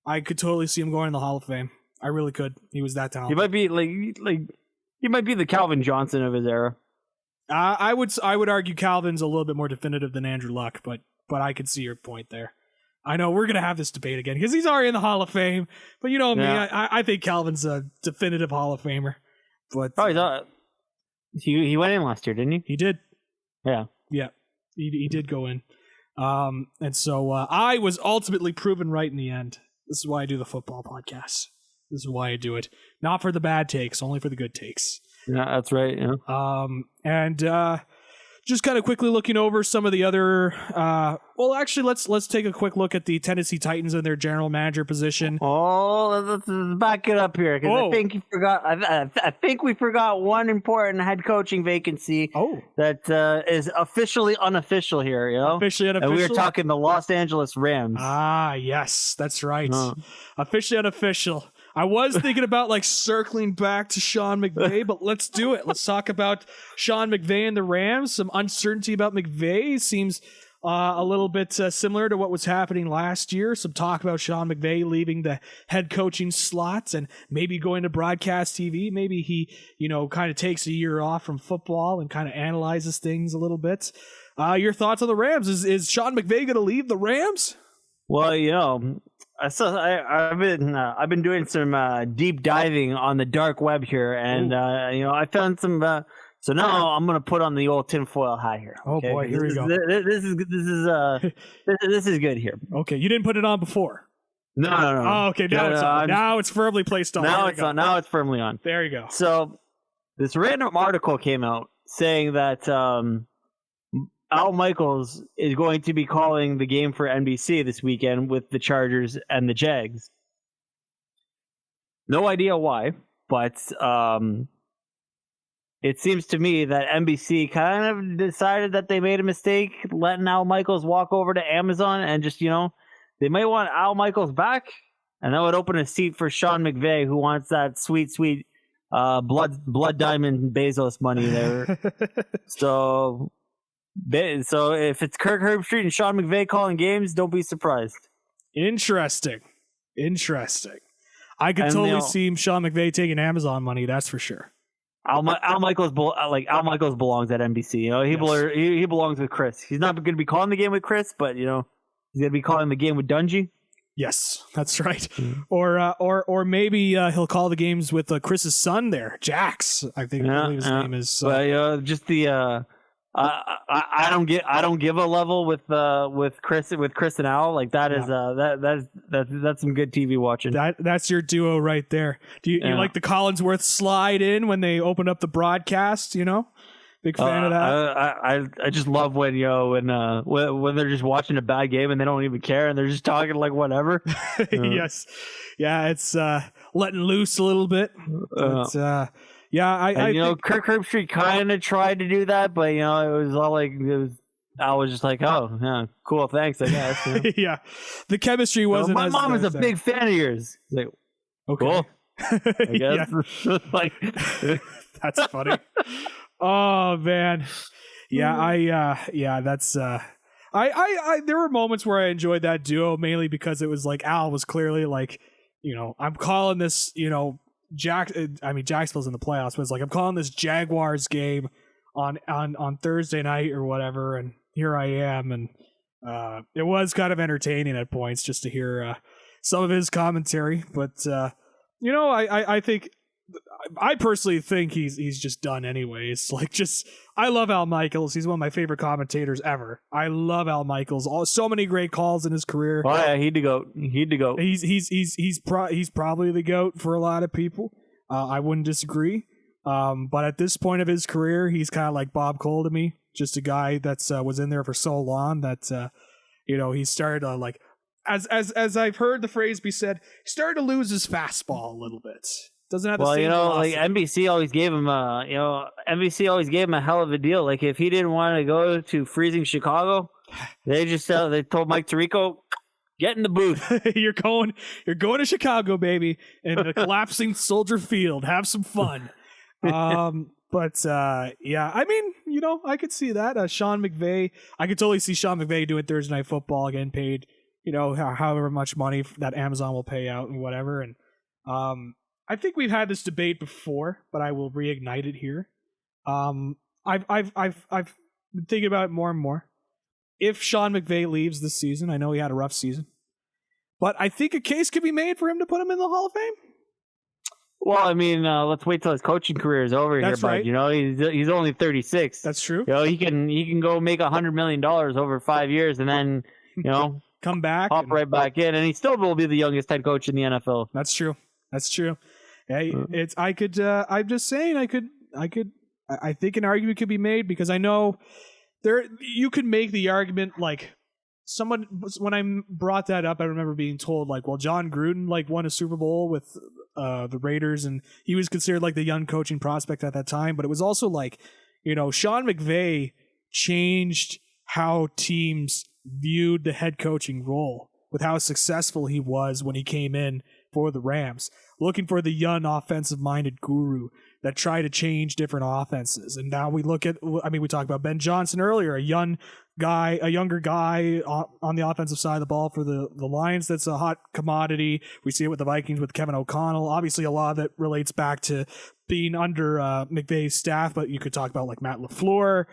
I could totally see him going in the Hall of Fame. I really could. He was that talented. He might be he might be the Calvin Johnson of his era. I would argue Calvin's a little bit more definitive than Andrew Luck, but I could see your point there. I know we're gonna have this debate again because he's already in the Hall of Fame, but me, I think Calvin's a definitive Hall of Famer. But he went in last year, didn't he? He did. Yeah, he did go in, and so I was ultimately proven right in the end. This is why I do the football podcast. This is why I do it. Not for the bad takes, only for the good takes. Yeah, that's right. Yeah. And just kind of quickly looking over some of the other. Well, actually, let's take a quick look at the Tennessee Titans and their general manager position. Oh, let's back it up here because I think you forgot. I think we forgot one important head coaching vacancy. Oh, that is officially unofficial here. Officially unofficial. And we were talking the Los Angeles Rams. Ah, yes, that's right. Officially unofficial. I was thinking about circling back to Sean McVay, but let's do it. Let's talk about Sean McVay and the Rams. Some uncertainty about McVay seems a little bit similar to what was happening last year. Some talk about Sean McVay leaving the head coaching slots and maybe going to broadcast TV. Maybe he, kind of takes a year off from football and kind of analyzes things a little bit. Your thoughts on the Rams? Is Sean McVay going to leave the Rams? Well, I've been doing some deep diving on the dark web here, and I found some. So now I'm gonna put on the old tinfoil hat here. Okay? Oh boy, here we go. This is good here. Okay, you didn't put it on before. No. Oh, okay, now it's on. Now it's firmly placed on. Now it's on. Now it's firmly on. There you go. So this random article came out saying that Al Michaels is going to be calling the game for NBC this weekend with the Chargers and the Jags. No idea why, but it seems to me that NBC kind of decided that they made a mistake letting Al Michaels walk over to Amazon and just, they might want Al Michaels back, and that would open a seat for Sean McVay, who wants that sweet blood diamond Bezos money there. So if it's Kirk Herbstreit and Sean McVay calling games, don't be surprised. Interesting. I could totally see Sean McVay taking Amazon money. That's for sure. Al Michaels belongs at NBC. He belongs with Chris. He's not going to be calling the game with Chris, but he's going to be calling the game with Dungy. Yes, that's right. Or maybe he'll call the games with Chris's son there, Jax. I think his name is. Just the. I don't give a level with Chris and Al. Like that is that's some good TV watching. That's your duo right there. Do you like the Collinsworth slide in when they open up the broadcast? Big fan of that. I just love when when they're just watching a bad game and they don't even care and they're just talking like whatever. Yes, yeah, it's letting loose a little bit. I think Kirk Herbstreit kind of tried to do that, but it was all like I was just like, oh, yeah, cool, thanks, I guess. Yeah, the chemistry wasn't. My mom is a big fan of yours. Like, okay. Cool. I guess. Like, that's funny. Oh man, yeah, that's. I there were moments where I enjoyed that duo mainly because it was like Al was clearly like, I'm calling this, Jacksonville's in the playoffs, but it's like I'm calling this Jaguars game on Thursday night or whatever, and here I am, and it was kind of entertaining at points just to hear some of his commentary, but I think. I personally think he's just done anyways. Like, I love Al Michaels. He's one of my favorite commentators ever. I love Al Michaels. So many great calls in his career. Oh yeah, he'd to go. He's probably the GOAT for a lot of people. I wouldn't disagree. But at this point of his career, he's kind of like Bob Cole to me. Just a guy that's was in there for so long that he started to like, as I've heard the phrase be said, he started to lose his fastball a little bit. Doesn't have the same velocity. Like NBC always gave him a hell of a deal. Like if he didn't want to go to freezing Chicago, they told Mike Tirico, get in the booth. You're going to Chicago, baby, in a collapsing Soldier Field. Have some fun. But I could see that. Sean McVay, I could totally see Sean McVay doing Thursday Night Football, getting paid, however much money that Amazon will pay out and whatever. And I think we've had this debate before, but I will reignite it here. I've been thinking about it more and more. If Sean McVay leaves this season, I know he had a rough season, but I think a case could be made for him to put him in the Hall of Fame. Well, I mean, let's wait till his coaching career is over. That's here, right. But he's only 36. That's true. He can go make $100 million over 5 years, and then come back, hop right back in, and he still will be the youngest head coach in the NFL. That's true. Yeah, I'm just saying I think an argument could be made because I know you could make the argument like someone, when I brought that up, I remember being told like, well, John Gruden like won a Super Bowl with the Raiders and he was considered like the young coaching prospect at that time, but it was also like, Sean McVay changed how teams viewed the head coaching role with how successful he was when he came in for the Rams, looking for the young offensive-minded guru that try to change different offenses. And now we look at, we talked about Ben Johnson earlier, a younger guy on the offensive side of the ball for the Lions. That's a hot commodity. We see it with the Vikings with Kevin O'Connell. Obviously, a lot of it relates back to being under McVay's staff, but you could talk about like Matt LaFleur.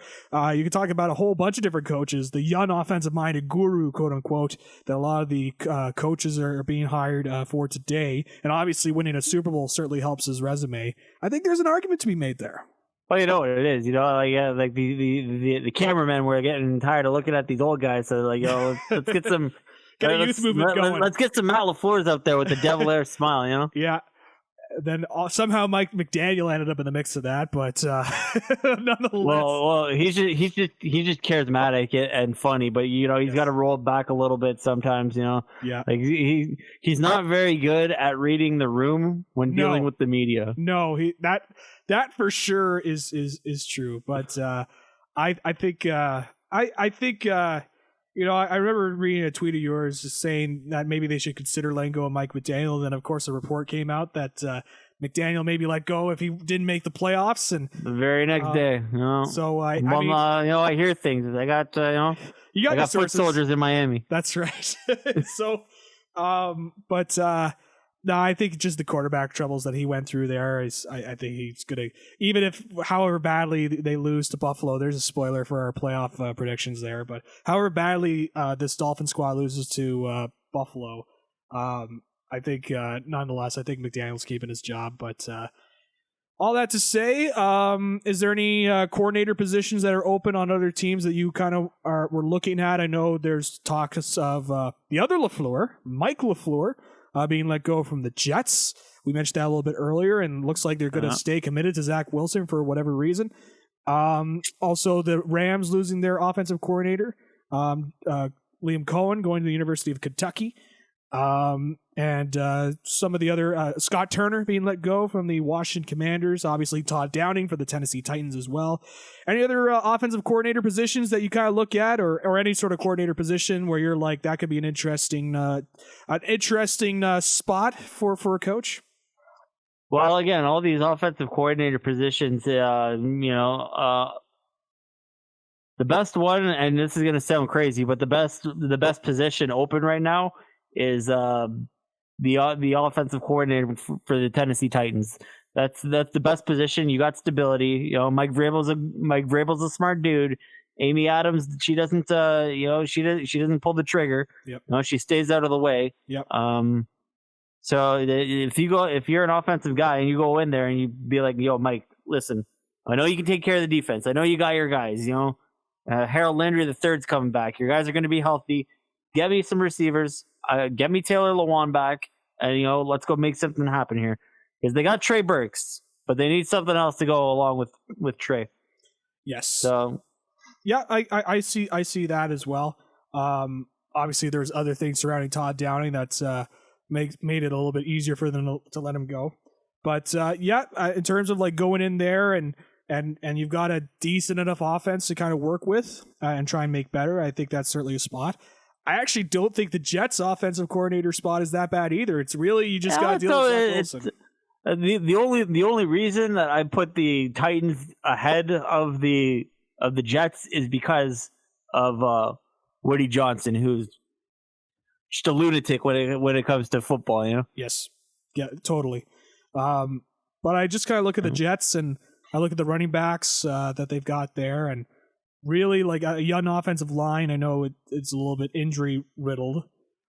You could talk about a whole bunch of different coaches, the young offensive-minded guru, quote unquote, that a lot of the coaches are being hired for today. And obviously, winning a Super Bowl certainly helps his resume. I think there's an argument to be made there. Well, you know what it is, like the cameramen were getting tired of looking at these old guys. So like, let's get some get a youth movement going. Let's get some Matt LaFleur's up there with the devil air smile, Yeah. Then somehow Mike McDaniel ended up in the mix of that, but nonetheless. Well, he's just charismatic and funny, but he's got to roll back a little bit sometimes. Yeah. Like he's not very good at reading the room when dealing with the media. No, that for sure is true. But I think I remember reading a tweet of yours just saying that maybe they should consider letting go of Mike McDaniel. Then, of course, a report came out that McDaniel maybe let go if he didn't make the playoffs. And the very next day. So I hear things. I got I got foot soldiers in Miami. That's right. So, no, I think just the quarterback troubles that he went through there is, I think he's going to, even if however badly they lose to Buffalo, there's a spoiler for our playoff predictions there, but however badly this Dolphin squad loses to Buffalo, I think nonetheless, I think McDaniel's keeping his job, but all that to say, is there any coordinator positions that are open on other teams that you kind of were looking at? I know there's talks of the other LaFleur, Mike LaFleur, being let go from the Jets. We mentioned that a little bit earlier, and looks like they're going to stay committed to Zach Wilson for whatever reason. Also, the Rams losing their offensive coordinator, Liam Cohen going to the University of Kentucky. And some of the other Scott Turner being let go from the Washington Commanders, obviously Todd Downing for the Tennessee Titans as well. Any other offensive coordinator positions that you kind of look at, or any sort of coordinator position where you're like that could be an interesting spot for a coach? Well, again, all these offensive coordinator positions, the best one, and this is going to sound crazy, but the best position open right now is the offensive coordinator for the Tennessee Titans. That's the best position. You got stability. Mike Vrabel's a smart dude. Amy Adams, she doesn't she doesn't pull the trigger. Yep. She stays out of the way. Yep. So if you're an offensive guy and you go in there and you be like, yo, Mike, listen, I know you can take care of the defense. I know you got your guys. Harold Landry III's coming back. Your guys are going to be healthy. Get me some receivers. Get me Taylor Lewan back, and let's go make something happen here. Because they got Trey Burks, but they need something else to go along with Trey. Yes. So, yeah, I see that as well. Obviously, there's other things surrounding Todd Downing that's made it a little bit easier for them to let him go. But in terms of like going in there and you've got a decent enough offense to kind of work with and try and make better, I think that's certainly a spot. I actually don't think the Jets' offensive coordinator spot is that bad either. It's really you just got to deal with Zach Wilson. The only reason that I put the Titans ahead of the Jets is because of Woody Johnson, who's just a lunatic when it comes to football. Yes, yeah, totally. But I just kind of look at the Jets and I look at the running backs that they've got there, and really like a young offensive line. I know it's a little bit injury riddled,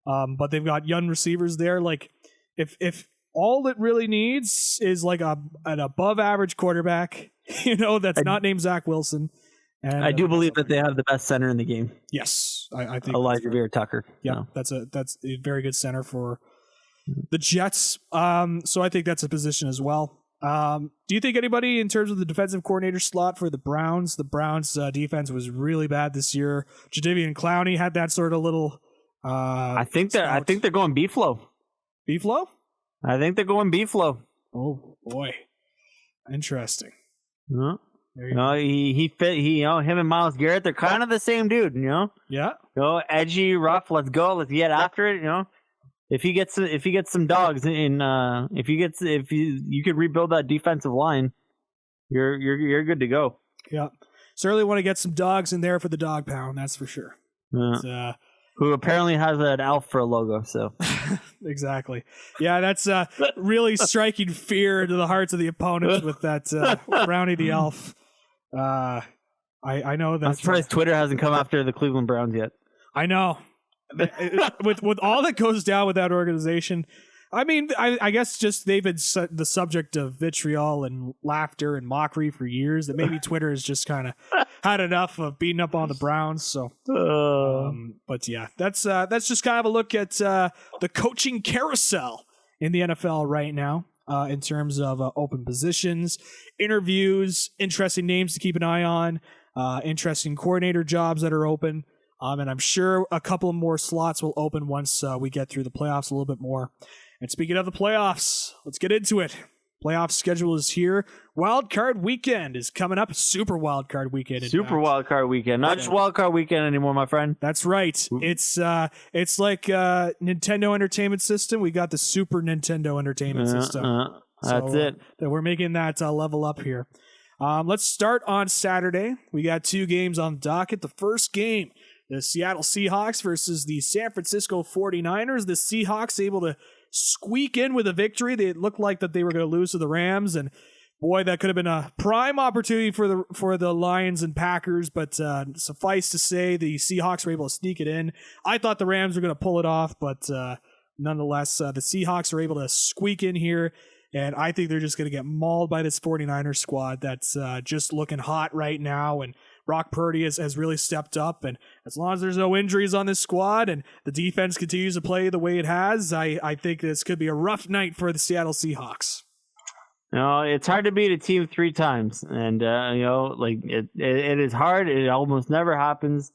but they've got young receivers there. Like if all it really needs is like an above average quarterback, that's not named Zach Wilson. And I do believe that they have the best center in the game. Yes, I think Elijah Vera Tucker. Yeah, that's a very good center for the Jets. So I think that's a position as well. Do you think anybody in terms of the defensive coordinator slot for the Browns? The Browns defense was really bad this year. Jadeveon Clowney had that sort of little. I think they're going B-Flow. B-Flow? I think they're going B-Flow. Oh boy, interesting. Yeah. He fit. Him and Myles Garrett, they're kind of the same dude. Yeah. Edgy, rough. Let's go. Let's get after it. If he gets some dogs in, if you could rebuild that defensive line, you're good to go. Yeah, certainly want to get some dogs in there for the dog pound. That's for sure. Yeah. Who apparently has an elf for a logo? So exactly. Yeah, that's really striking fear into the hearts of the opponents with that Brownie the elf. I know that. I'm surprised Twitter hasn't come after the Cleveland Browns yet. I know. with all that goes down with that organization, I mean, I guess just they've been the subject of vitriol and laughter and mockery for years that maybe Twitter has just kind of had enough of beating up on the Browns. So, but yeah, that's just kind of a look at the coaching carousel in the NFL right now in terms of open positions, interviews, interesting names to keep an eye on, interesting coordinator jobs that are open. And I'm sure a couple more slots will open once we get through the playoffs a little bit more. And speaking of the playoffs, let's get into it. Playoff schedule is here. Wildcard Weekend is coming up. Super Wildcard Weekend. Super Wildcard Weekend. Not just Wildcard Weekend anymore, my friend. That's right. It's like Nintendo Entertainment System. We got the Super Nintendo Entertainment System. That's it. We're making that level up here. Let's start on Saturday. We got two games on the docket. The first game, the Seattle Seahawks versus the San Francisco 49ers. The Seahawks able to squeak in with a victory. They looked like that they were going to lose to the Rams, and boy, that could have been a prime opportunity for the Lions and Packers, but suffice to say, the Seahawks were able to sneak it in. I thought the Rams were going to pull it off, but nonetheless, the Seahawks are able to squeak in here And I think they're just going to get mauled by this 49ers squad that's just looking hot right now. And Brock Purdy has really stepped up. And as long as there's no injuries on this squad and the defense continues to play the way it has, I think this could be a rough night for the Seattle Seahawks. No, it's hard to beat a team 3 times. And, it is hard. It almost never happens.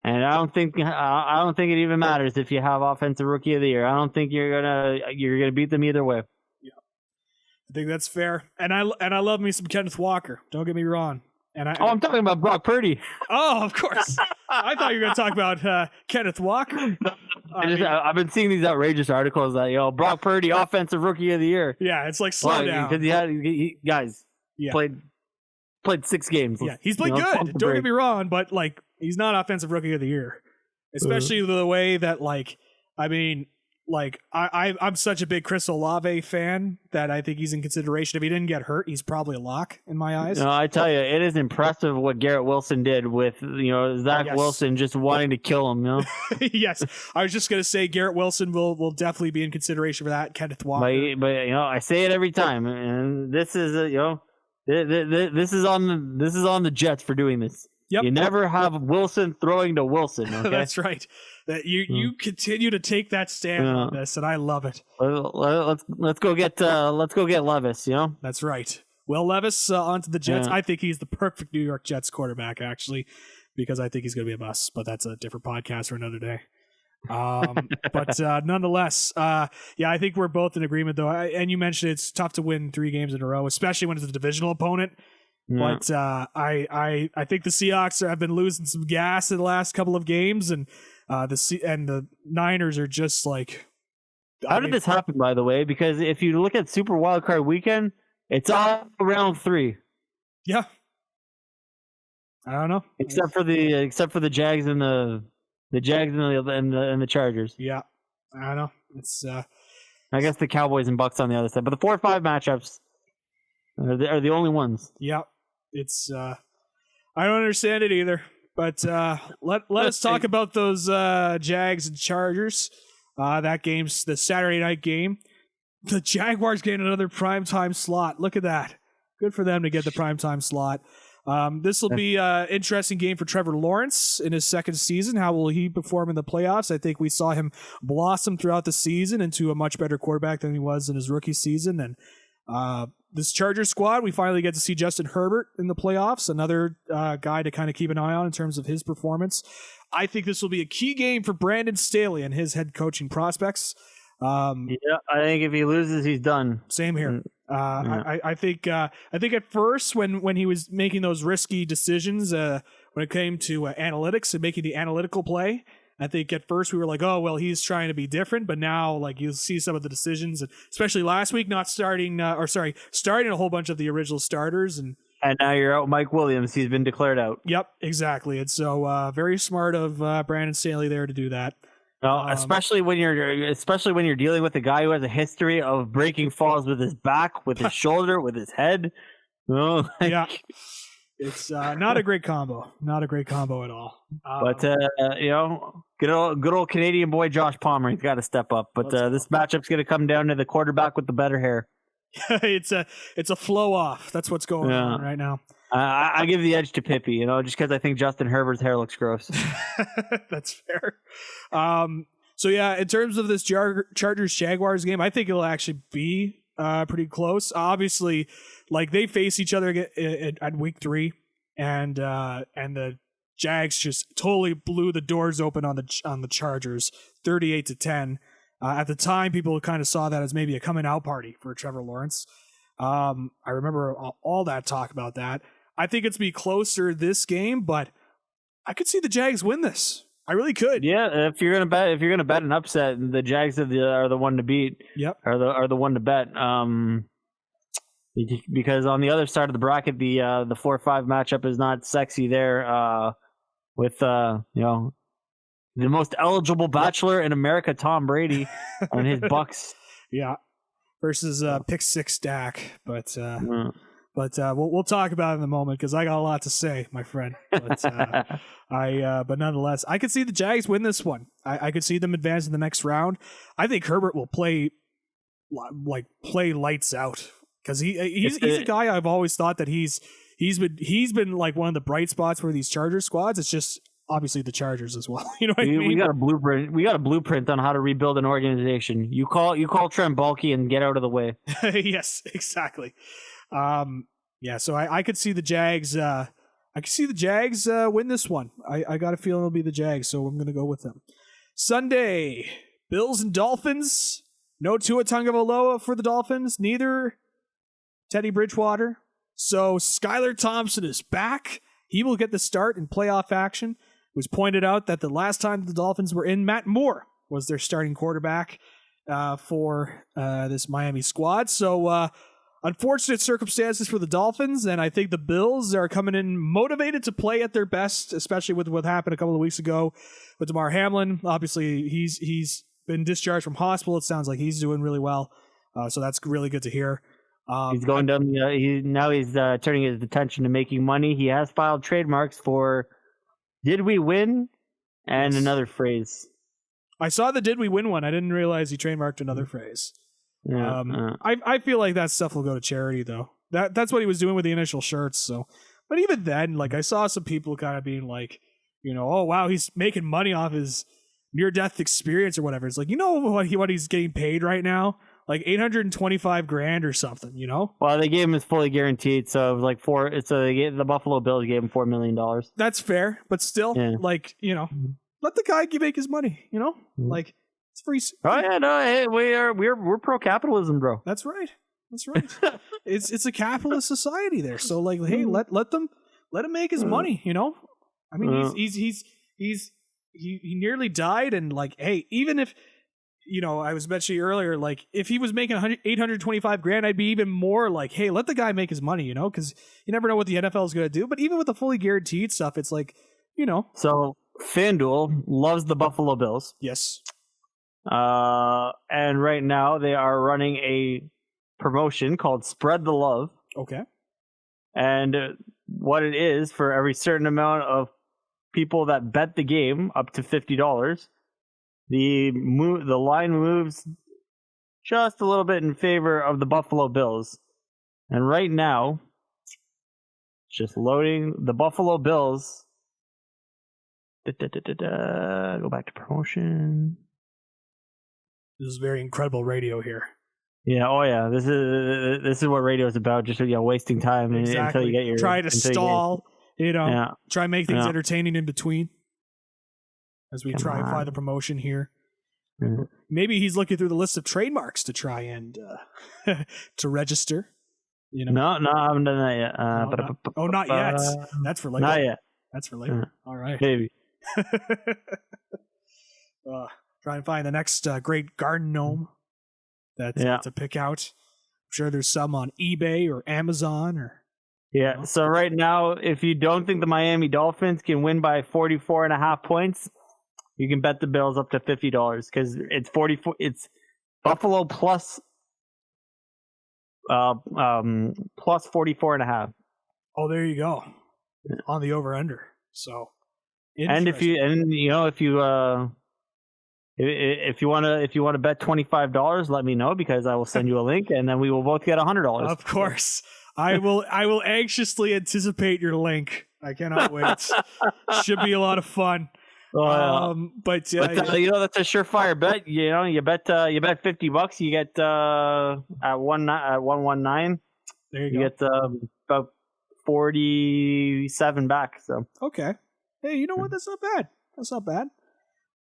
And I don't think it even matters if you have offensive rookie of the year. I don't think you're gonna beat them either way. Yeah, I think that's fair. And I love me some Kenneth Walker. Don't get me wrong. I'm talking about Brock Purdy. Oh, of course. I thought you were gonna talk about Kenneth Walker. I've been seeing these outrageous articles that Brock Purdy offensive rookie of the year. Yeah, it's like slow down because he played 6 games. Yeah, he's played good. Don't get me wrong, but he's not offensive rookie of the year, especially the way that I'm such a big Chris Olave fan that I think he's in consideration. If he didn't get hurt, he's probably a lock in my eyes. No, I tell you, it is impressive what Garrett Wilson did with Zach Wilson just wanting to kill him. Yes, I was just gonna say Garrett Wilson will definitely be in consideration for that. Kenneth Walker, but I say it every time, and this is this is on the Jets for doing this. Yep. You never have Wilson throwing to Wilson. Okay? That's right. That you continue to take that stand on this, and I love it. Let's go get Levis. That's right. Will Levis onto the Jets. Yeah. I think he's the perfect New York Jets quarterback, actually, because I think he's going to be a bust. But that's a different podcast for another day. But nonetheless, I think we're both in agreement, though. And you mentioned it's tough to win 3 games in a row, especially when it's a divisional opponent. Yeah. But I think the Seahawks have been losing some gas in the last couple of games, and the Niners are just like. How did this happen, by the way? Because if you look at Super Wildcard Weekend, it's all round 3. Yeah. I don't know. Except for the Jags and the Jags and the Chargers. Yeah, I don't know. It's I guess the Cowboys and Bucks on the other side, but the 4 or 5 matchups are the only ones. Yeah, it's I don't understand it either. But let us talk about those Jags and Chargers. That game's the Saturday night game. The Jaguars getting another primetime slot. Look at that. Good for them to get the primetime slot. This will be an interesting game for Trevor Lawrence in his second season. How will he perform in the playoffs? I think we saw him blossom throughout the season into a much better quarterback than he was in his rookie season. And this Chargers squad, we finally get to see Justin Herbert in the playoffs, another guy to kind of keep an eye on in terms of his performance. I think this will be a key game for Brandon Staley and his head coaching prospects. I think if he loses, he's done. Same here. I think at first when he was making those risky decisions when it came to analytics and making the analytical play, I think at first we were like, oh well, he's trying to be different. But now you see some of the decisions, especially last week, starting a whole bunch of the original starters, and now you're out Mike Williams. He's been declared out. Yep, exactly. And so very smart of Brandon Staley there to do that. Especially when you're dealing with a guy who has a history of breaking falls with his back, with his shoulder, with his head. Yeah, it's not a great combo. Not a great combo at all. But good old Canadian boy Josh Palmer, he's got to step up. But this matchup's going to come down to the quarterback with the better hair. It's a flow off. That's what's going on right now. I give the edge to Pippi, just because I think Justin Herbert's hair looks gross. That's fair. So yeah, in terms of this Chargers-Jaguars game, I think it'll actually be pretty close. Obviously, they face each other at week 3, and the Jags just totally blew the doors open on the Chargers, 38-10. At the time, people kind of saw that as maybe a coming out party for Trevor Lawrence. I remember all that talk about that. I think it's be closer this game, but I could see the Jags win this. I really could. Yeah, if you're gonna bet an upset, the Jags are the one to beat. Yep, are the one to bet. Because on the other side of the bracket, the 4-5 matchup is not sexy there. With the most eligible bachelor in America, Tom Brady, and his Bucks. Yeah, versus pick 6 Dak, but we'll talk about it in a moment because I got a lot to say, my friend. But but nonetheless, I could see the Jags win this one. I could see them advance in the next round. I think Herbert will play like play lights out, because he's a guy I've always thought that he's been like one of the bright spots for these Chargers squads. It's just obviously the Chargers as well. You know what I mean? We got a blueprint. We got a blueprint on how to rebuild an organization. You call Trent Baalke and get out of the way. Yes, exactly. So I could see the Jags. I can see the Jags win this one. I got a feeling it'll be the Jags, so I'm going to go with them. Sunday, Bills and Dolphins. No Tua Tagovailoa for the Dolphins. Neither Teddy Bridgewater. So Skylar Thompson is back. He will get the start in playoff action. It was pointed out that the last time the Dolphins were in, Matt Moore was their starting quarterback for this Miami squad. So unfortunate circumstances for the Dolphins, and I think the Bills are coming in motivated to play at their best, especially with what happened a couple of weeks ago with Damar Hamlin. Obviously, he's been discharged from hospital. It sounds like he's doing really well, so that's really good to hear. He's going down. He's turning his attention to making money. He has filed trademarks for "Did we win?" and another phrase. I saw the "Did we win?" one. I didn't realize he trademarked another phrase. Yeah, I feel like that stuff will go to charity though. That's what he was doing with the initial shirts. So, but even then, like I saw some people kind of being like, oh wow, he's making money off his near-death experience or whatever. It's like, what he's getting paid right now, like $825,000 or something. Well, they gave him his fully guaranteed, so it was like the Buffalo Bills gave him $4 million. That's fair, but still, let the guy make his money. Like. It's free. Oh yeah, no, hey, we're pro capitalism, bro. That's right. It's a capitalist society there. So like, hey, let him make his money. I mean, he nearly died, and like, hey, even if I was mentioning earlier, like if he was making $825,000, I'd be even more like, hey, let the guy make his money. Because you never know what the NFL is going to do. But even with the fully guaranteed stuff, it's like, So FanDuel loves the Buffalo Bills. Yes. And right now they are running a promotion called Spread the Love. Okay. And what it is, for every certain amount of people that bet the game up to $50, the line moves just a little bit in favor of the Buffalo Bills. And right now, just loading the Buffalo Bills. Go back to promotion. This is very incredible radio here. Yeah, oh yeah. This is what radio is about. Just wasting time until you get your. Try to stall. Try and make things entertaining in between. As we try and find the promotion here. Mm-hmm. Maybe he's looking through the list of trademarks to try and to register. No, I haven't done that yet. Not yet. That's for later. Not yet. That's for later. All right. Maybe. Try and find the next great garden gnome to pick out. I'm sure there's some on eBay or Amazon or. Yeah. So right now, if you don't think the Miami Dolphins can win by 44.5 points, you can bet the Bills up to $50 because it's 44. It's Buffalo plus 44.5. Oh, there you go. On the over under. So. And if you want to bet $25, let me know because I will send you a link and then we will both get $100. Of course. I will anxiously anticipate your link. I cannot wait. Should be a lot of fun. But that's a surefire bet. You bet $50, you get at 119. There you get about 47 back. So okay. Hey, you know what? That's not bad.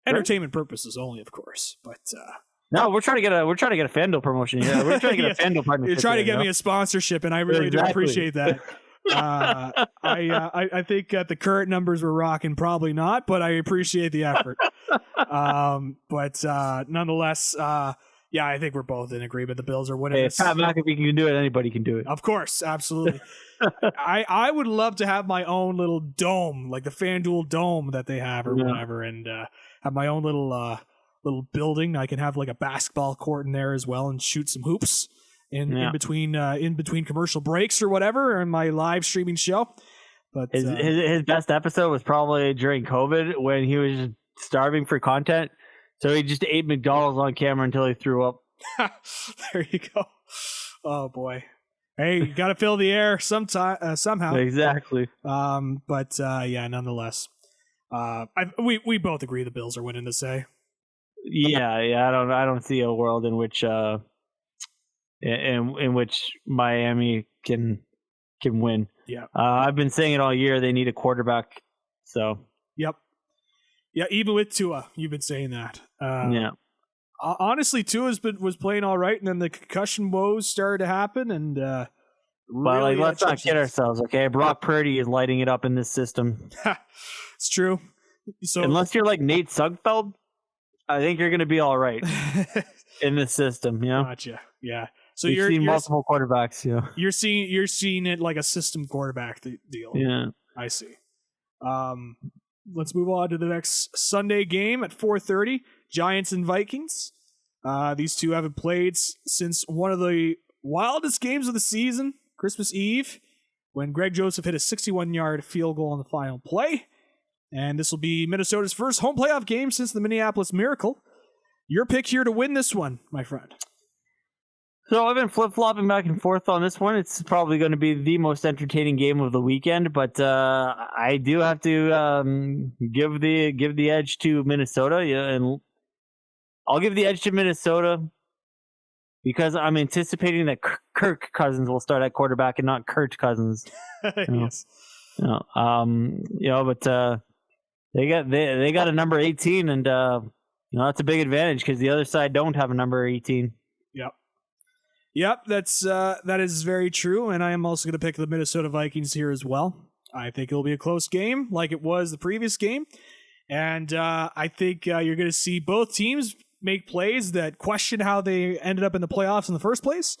Entertainment purposes only, of course. But no, we're trying to get a FanDuel promotion here. We're trying to get a FanDuel partnership. You're trying to get me a sponsorship, and I really do appreciate that. I think at the current numbers we're rocking, probably not, but I appreciate the effort. But nonetheless, I think we're both in agreement. The Bills are winning. Hey, Pat McAfee can do it. Anybody can do it. Of course, absolutely. I would love to have my own little dome, like the FanDuel dome that they have or whatever, and have my own little building. I can have like a basketball court in there as well and shoot some hoops in between commercial breaks or whatever in my live streaming show. But his best episode was probably during COVID when he was just starving for content. So he just ate McDonald's on camera until he threw up. There you go. Oh boy. Hey, you got to fill the air somehow. Exactly. Yeah, nonetheless, we both agree the Bills are winning this, eh? Yeah. I don't see a world in which in which Miami can win. Yeah. I've been saying it all year. They need a quarterback. So. Yep. Yeah, even with Tua, you've been saying that. Yeah. Honestly, Tua was playing all right, and then the concussion woes started to happen, and but really let's not kid ourselves, okay? Brock Purdy is lighting it up in this system. It's true. So unless you're like Nate Sugfeld, I think you're going to be all right in this system. You know? Gotcha. Yeah. So you're seeing multiple quarterbacks. Yeah. You're seeing it like a system quarterback deal. Yeah. I see. Let's move on to the next Sunday game at 4:30. Giants and Vikings. These two haven't played since one of the wildest games of the season, Christmas Eve, when Greg Joseph hit a 61-yard field goal on the final play. And this will be Minnesota's first home playoff game since the Minneapolis Miracle. Your pick here to win this one, my friend. So I've been flip-flopping back and forth on this one. It's probably going to be the most entertaining game of the weekend, but I do have to give the edge to Minnesota, and I'll give the edge to Minnesota because I'm anticipating that Kirk Cousins will start at quarterback and not Kurt Cousins. Yes. But they got a number 18, and that's a big advantage because the other side don't have a number 18. Yep, that is very true, and I am also going to pick the Minnesota Vikings here as well. I think it'll be a close game, like it was the previous game, and I think you're going to see both teams make plays that question how they ended up in the playoffs in the first place.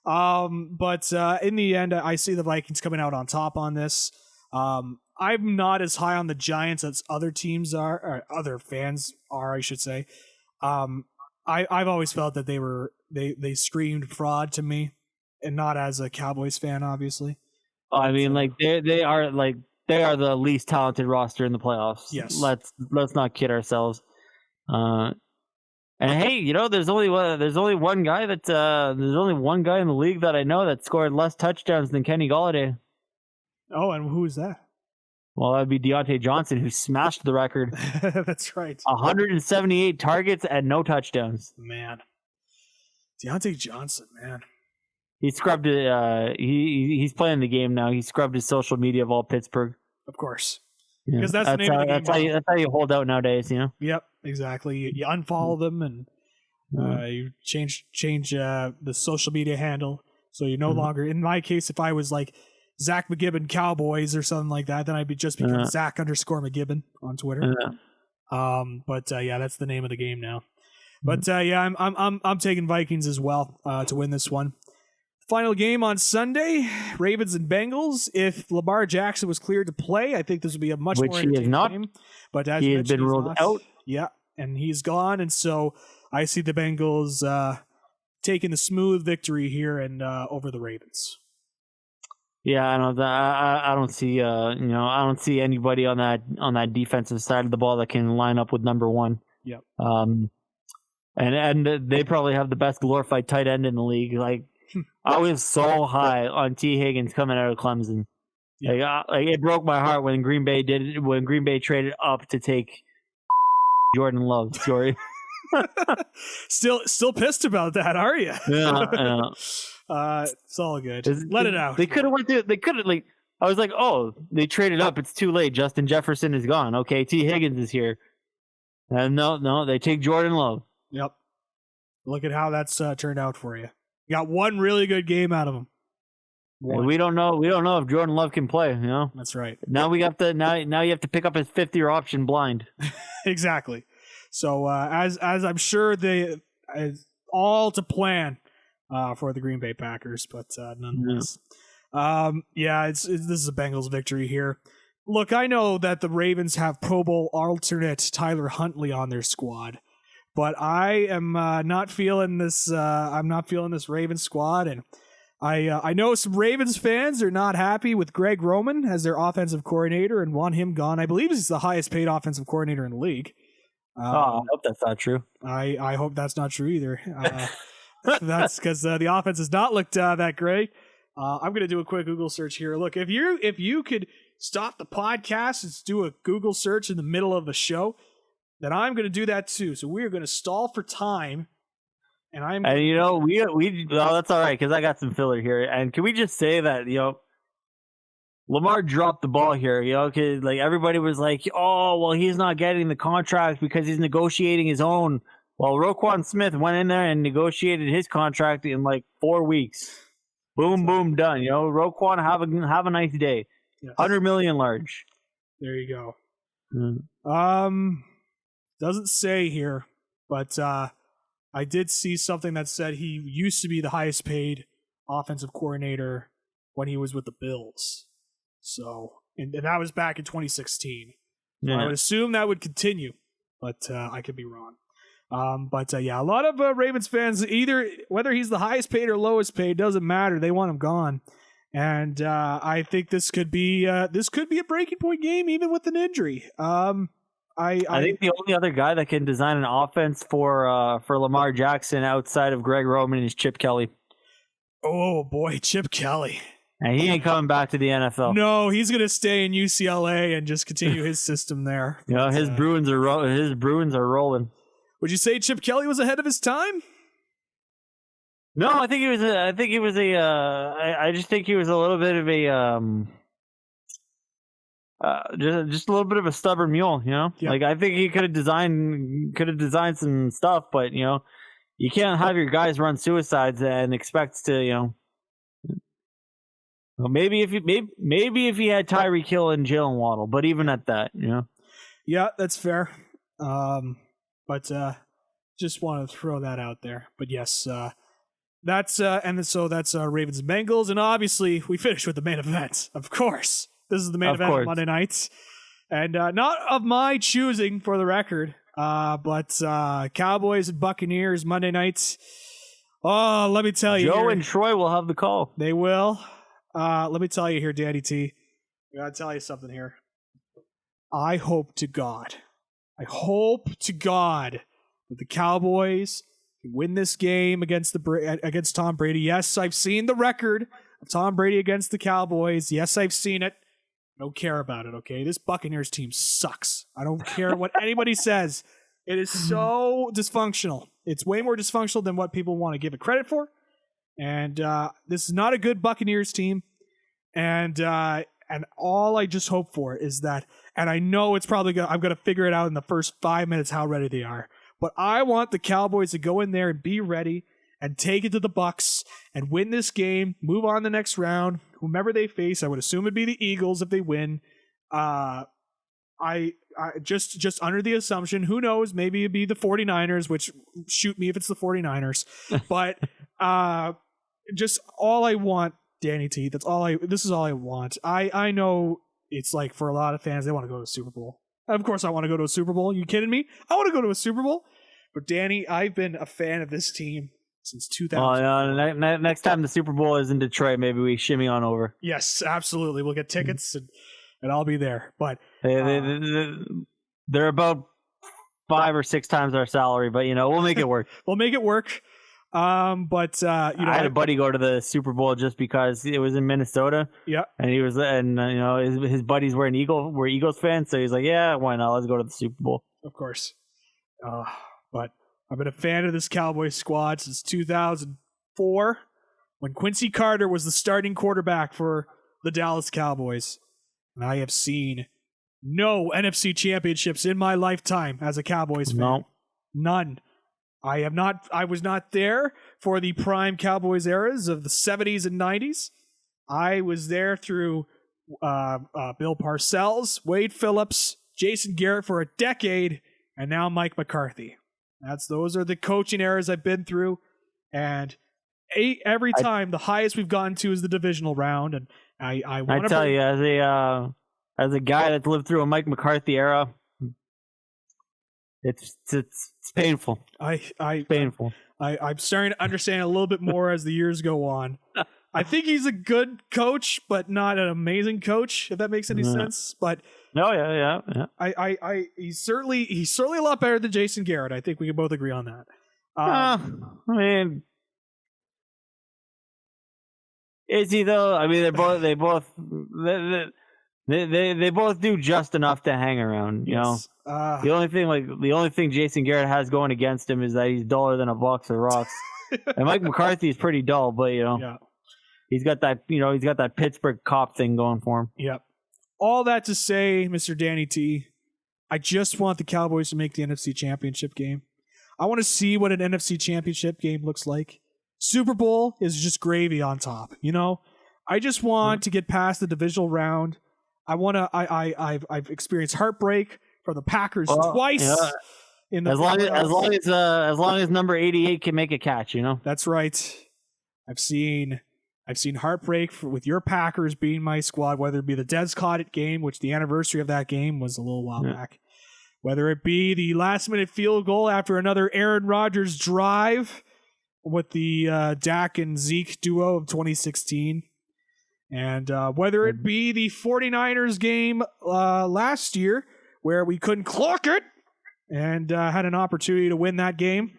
But in the end, I see the Vikings coming out on top on this. I'm not as high on the Giants as other teams are, or other fans are, I should say. I've always felt that they screamed fraud to me, and not as a Cowboys fan, obviously. I mean, like they are the least talented roster in the playoffs. Yes. Let's not kid ourselves. And hey, there's only one guy in the league that I know that scored less touchdowns than Kenny Golladay. Oh, and who is that? Well, that'd be Deontay Johnson, who smashed the record. That's right. 178 targets and no touchdowns. Man. Deontay Johnson, man. He scrubbed it. He's playing the game now. He scrubbed his social media of all Pittsburgh. Of course. Yeah. Because that's the name of the game. That's how you hold out nowadays, Yep, exactly. You unfollow them and you change the social media handle. So you're no longer, in my case, if I was like Zach McGibbon Cowboys or something like that, then I'd be just become Zach_McGibbon on Twitter. That's the name of the game now. But I'm taking Vikings as well to win this one. Final game on Sunday, Ravens and Bengals. If Lamar Jackson was cleared to play, I think this would be a much more entertaining game. But as he has been ruled out. Yeah, and he's gone, and so I see the Bengals taking the smooth victory here and over the Ravens. Yeah, I don't see I don't see anybody on that defensive side of the ball that can line up with number one. Yep. And they probably have the best glorified tight end in the league. Like, I was so high on T. Higgins coming out of Clemson. Yeah. Like it broke my heart when Green Bay traded up to take Jordan Love. Sorry. Still pissed about that, are you? Yeah. It's all good. Let it out. They could have I was like, oh, they traded up. It's too late. Justin Jefferson is gone. Okay, T. Higgins is here. And no, they take Jordan Love. Yep. Look at how that's turned out for you. You got one really good game out of him. We don't know if Jordan Love can play. That's right. Now we have to now you have to pick up his 5th-year option blind. Exactly. So as I'm sure they all to plan for the Green Bay Packers, but nonetheless, this is a Bengals victory here. Look, I know that the Ravens have Pro Bowl alternate Tyler Huntley on their squad, but I am not feeling this. I'm not feeling this Ravens squad, and I know some Ravens fans are not happy with Greg Roman as their offensive coordinator and want him gone. I believe he's the highest paid offensive coordinator in the league. I hope that's not true. I hope that's not true either. That's because the offense has not looked that great. I'm going to do a quick Google search here. Look, if you could stop the podcast and do a Google search in the middle of the show, then I'm going to do that too. So we are going to stall for time. And we well, that's all right because I got some filler here. And can we just say that Lamar dropped the ball here, because like everybody was like, oh, well, he's not getting the contract because he's negotiating his own. Well, Roquan Smith went in there and negotiated his contract in like 4 weeks. Boom, boom, done. Roquan, have a nice day. Yes. 100 million large. There you go. Doesn't say here, but I did see something that said he used to be the highest paid offensive coordinator when he was with the Bills. So, and that was back in 2016. Yeah. I would assume that would continue, but I could be wrong. A lot of Ravens fans, either whether he's the highest paid or lowest paid, doesn't matter. They want him gone, and I think this could be a breaking point game, even with an injury. I think the only other guy that can design an offense for Lamar Jackson outside of Greg Roman is Chip Kelly. Oh boy, Chip Kelly. And he ain't coming back to the NFL. No, he's going to stay in UCLA and just continue his system there. His Bruins are rolling. Would you say Chip Kelly was ahead of his time? No, I think he was. I just think he was a little bit of a just a little bit of a stubborn mule. Yeah. Like I think he could have designed some stuff, but you can't have your guys run suicides and expect to Well, maybe if he had Tyreek Hill and Jalen Waddle, but even at that, Yeah, that's fair. But just want to throw that out there. But yes, that's Ravens and Bengals, and obviously we finished with the main event. Of course, this is the main event of Monday nights, and not of my choosing, for the record. But Cowboys and Buccaneers Monday nights. Oh, let me tell you, Joe and Troy will have the call. They will. Let me tell you here, Danny T. I gotta tell you something here. I hope to God that the Cowboys can win this game against Tom Brady. Yes, I've seen the record of Tom Brady against the Cowboys. Yes, I've seen it. I don't care about it, okay? This Buccaneers team sucks. I don't care what anybody says. It is so dysfunctional. It's way more dysfunctional than what people want to give it credit for. And this is not a good Buccaneers team. And all I just hope for is that, and I know it's probably I'm going to figure it out in the first 5 minutes how ready they are. But I want the Cowboys to go in there and be ready and take it to the Bucs and win this game, move on the next round. Whomever they face, I would assume it'd be the Eagles if they win. I just under the assumption, who knows, maybe it'd be the 49ers, which shoot me if it's the 49ers. But just all I want, Danny T, this is all I want. I know it's like for a lot of fans, they want to go to a Super Bowl. Of course I want to go to a Super Bowl. Are you kidding me? I want to go to a Super Bowl. But Danny, I've been a fan of this team since 2000. Next time the Super Bowl is in Detroit, maybe we shimmy on over. Yes, absolutely. We'll get tickets and I'll be there. But they're about 5 or 6 times our salary, but we'll make it work. We'll make it work. I had a buddy go to the Super Bowl just because it was in Minnesota. Yeah, and he was, his buddies were Eagles fans, so he's like, yeah, why not? Let's go to the Super Bowl. Of course. But I've been a fan of this Cowboys squad since 2004, when Quincy Carter was the starting quarterback for the Dallas Cowboys, and I have seen no NFC championships in my lifetime as a Cowboys fan. No. None. I was not there for the prime Cowboys eras of the 70s and 90s. I was there through Bill Parcells, Wade Phillips, Jason Garrett for a decade, and now Mike McCarthy. Those are the coaching eras I've been through, and every time the highest we've gotten to is the divisional round. And I tell you, as a guy that's lived through a Mike McCarthy era, it's painful. Painful. I'm starting to understand a little bit more as the years go on. I think he's a good coach, but not an amazing coach, if that makes any sense. But no, yeah. He's certainly a lot better than Jason Garrett. I think we can both agree on that. I mean, Is he though? I mean, they both do just enough to hang around. You know, the only thing Jason Garrett has going against him is that he's duller than a box of rocks. And Mike McCarthy is pretty dull, but he's got that Pittsburgh cop thing going for him. Yep. All that to say, Mr. Danny T, I just want the Cowboys to make the NFC Championship game. I want to see what an NFC Championship game looks like. Super Bowl is just gravy on top, you know? I just want to get past the divisional round. I've experienced heartbreak from the Packers twice. Yeah. As long as number 88 can make a catch, you know? That's right. I've seen heartbreak with your Packers being my squad, whether it be the Des Cottet game, which the anniversary of that game was a little while back, whether it be the last-minute field goal after another Aaron Rodgers drive with the Dak and Zeke duo of 2016, and whether it be the 49ers game last year where we couldn't clock it and had an opportunity to win that game.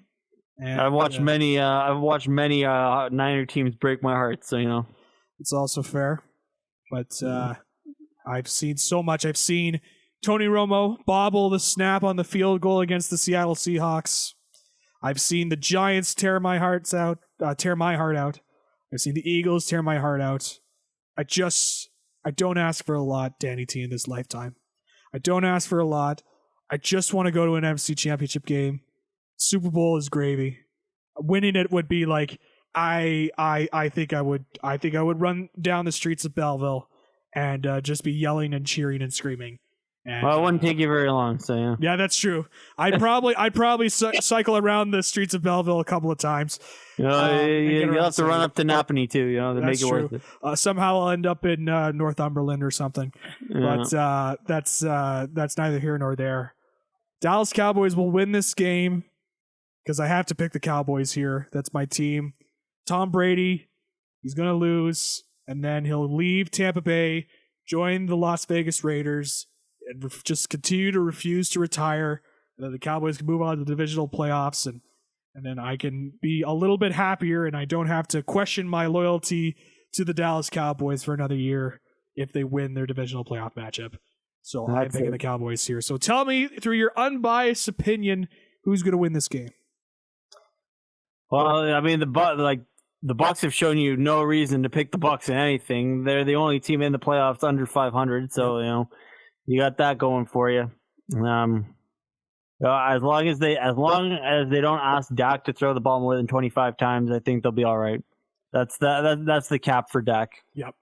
And, I've watched many Niner teams break my heart, so you know. It's also fair. But I've seen so much. I've seen Tony Romo bobble the snap on the field goal against the Seattle Seahawks. I've seen the Giants tear my heart out. I've seen the Eagles tear my heart out. I don't ask for a lot, Danny T, in this lifetime. I don't ask for a lot. I just want to go to an NFC Championship game. Super Bowl is gravy. Winning it would be like I think I would run down the streets of Belleville and just be yelling and cheering and screaming. And, well, it wouldn't take you very long, so yeah. Yeah, that's true. I'd probably cycle around the streets of Belleville a couple of times. You'll have to run up to Napanee too, you know, to make it worth it. Somehow I'll end up in Northumberland or something. Yeah. But that's neither here nor there. Dallas Cowboys will win this game because I have to pick the Cowboys here. That's my team. Tom Brady, he's going to lose, and then he'll leave Tampa Bay, join the Las Vegas Raiders, and just continue to refuse to retire. And then the Cowboys can move on to the divisional playoffs, and then I can be a little bit happier, and I don't have to question my loyalty to the Dallas Cowboys for another year if they win their divisional playoff matchup. So I'm picking the Cowboys here. So tell me, through your unbiased opinion, who's going to win this game? Well, I mean, the Bucs have shown you no reason to pick the Bucs in anything. They're the only team in the playoffs under 500, so you know you got that going for you. As long as they don't ask Dak to throw the ball more than 25 times, I think they'll be all right. That's the cap for Dak. Yep.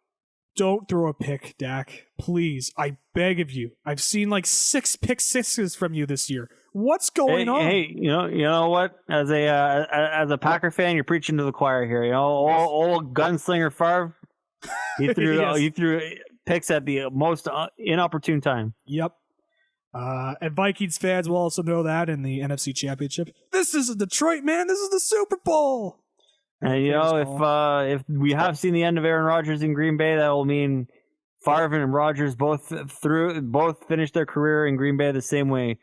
Don't throw a pick, Dak. Please, I beg of you. I've seen like 6 pick sixes from you this year. What's going on? Hey, you know what? As a Packer fan, you're preaching to the choir here. You know, old gunslinger Favre, he threw picks at the most inopportune time. Yep. And Vikings fans will also know that in the NFC Championship. This isn't Detroit, man. This is the Super Bowl. And you know, if we have seen the end of Aaron Rodgers in Green Bay, that will mean Favre and Rodgers both finished their career in Green Bay the same way,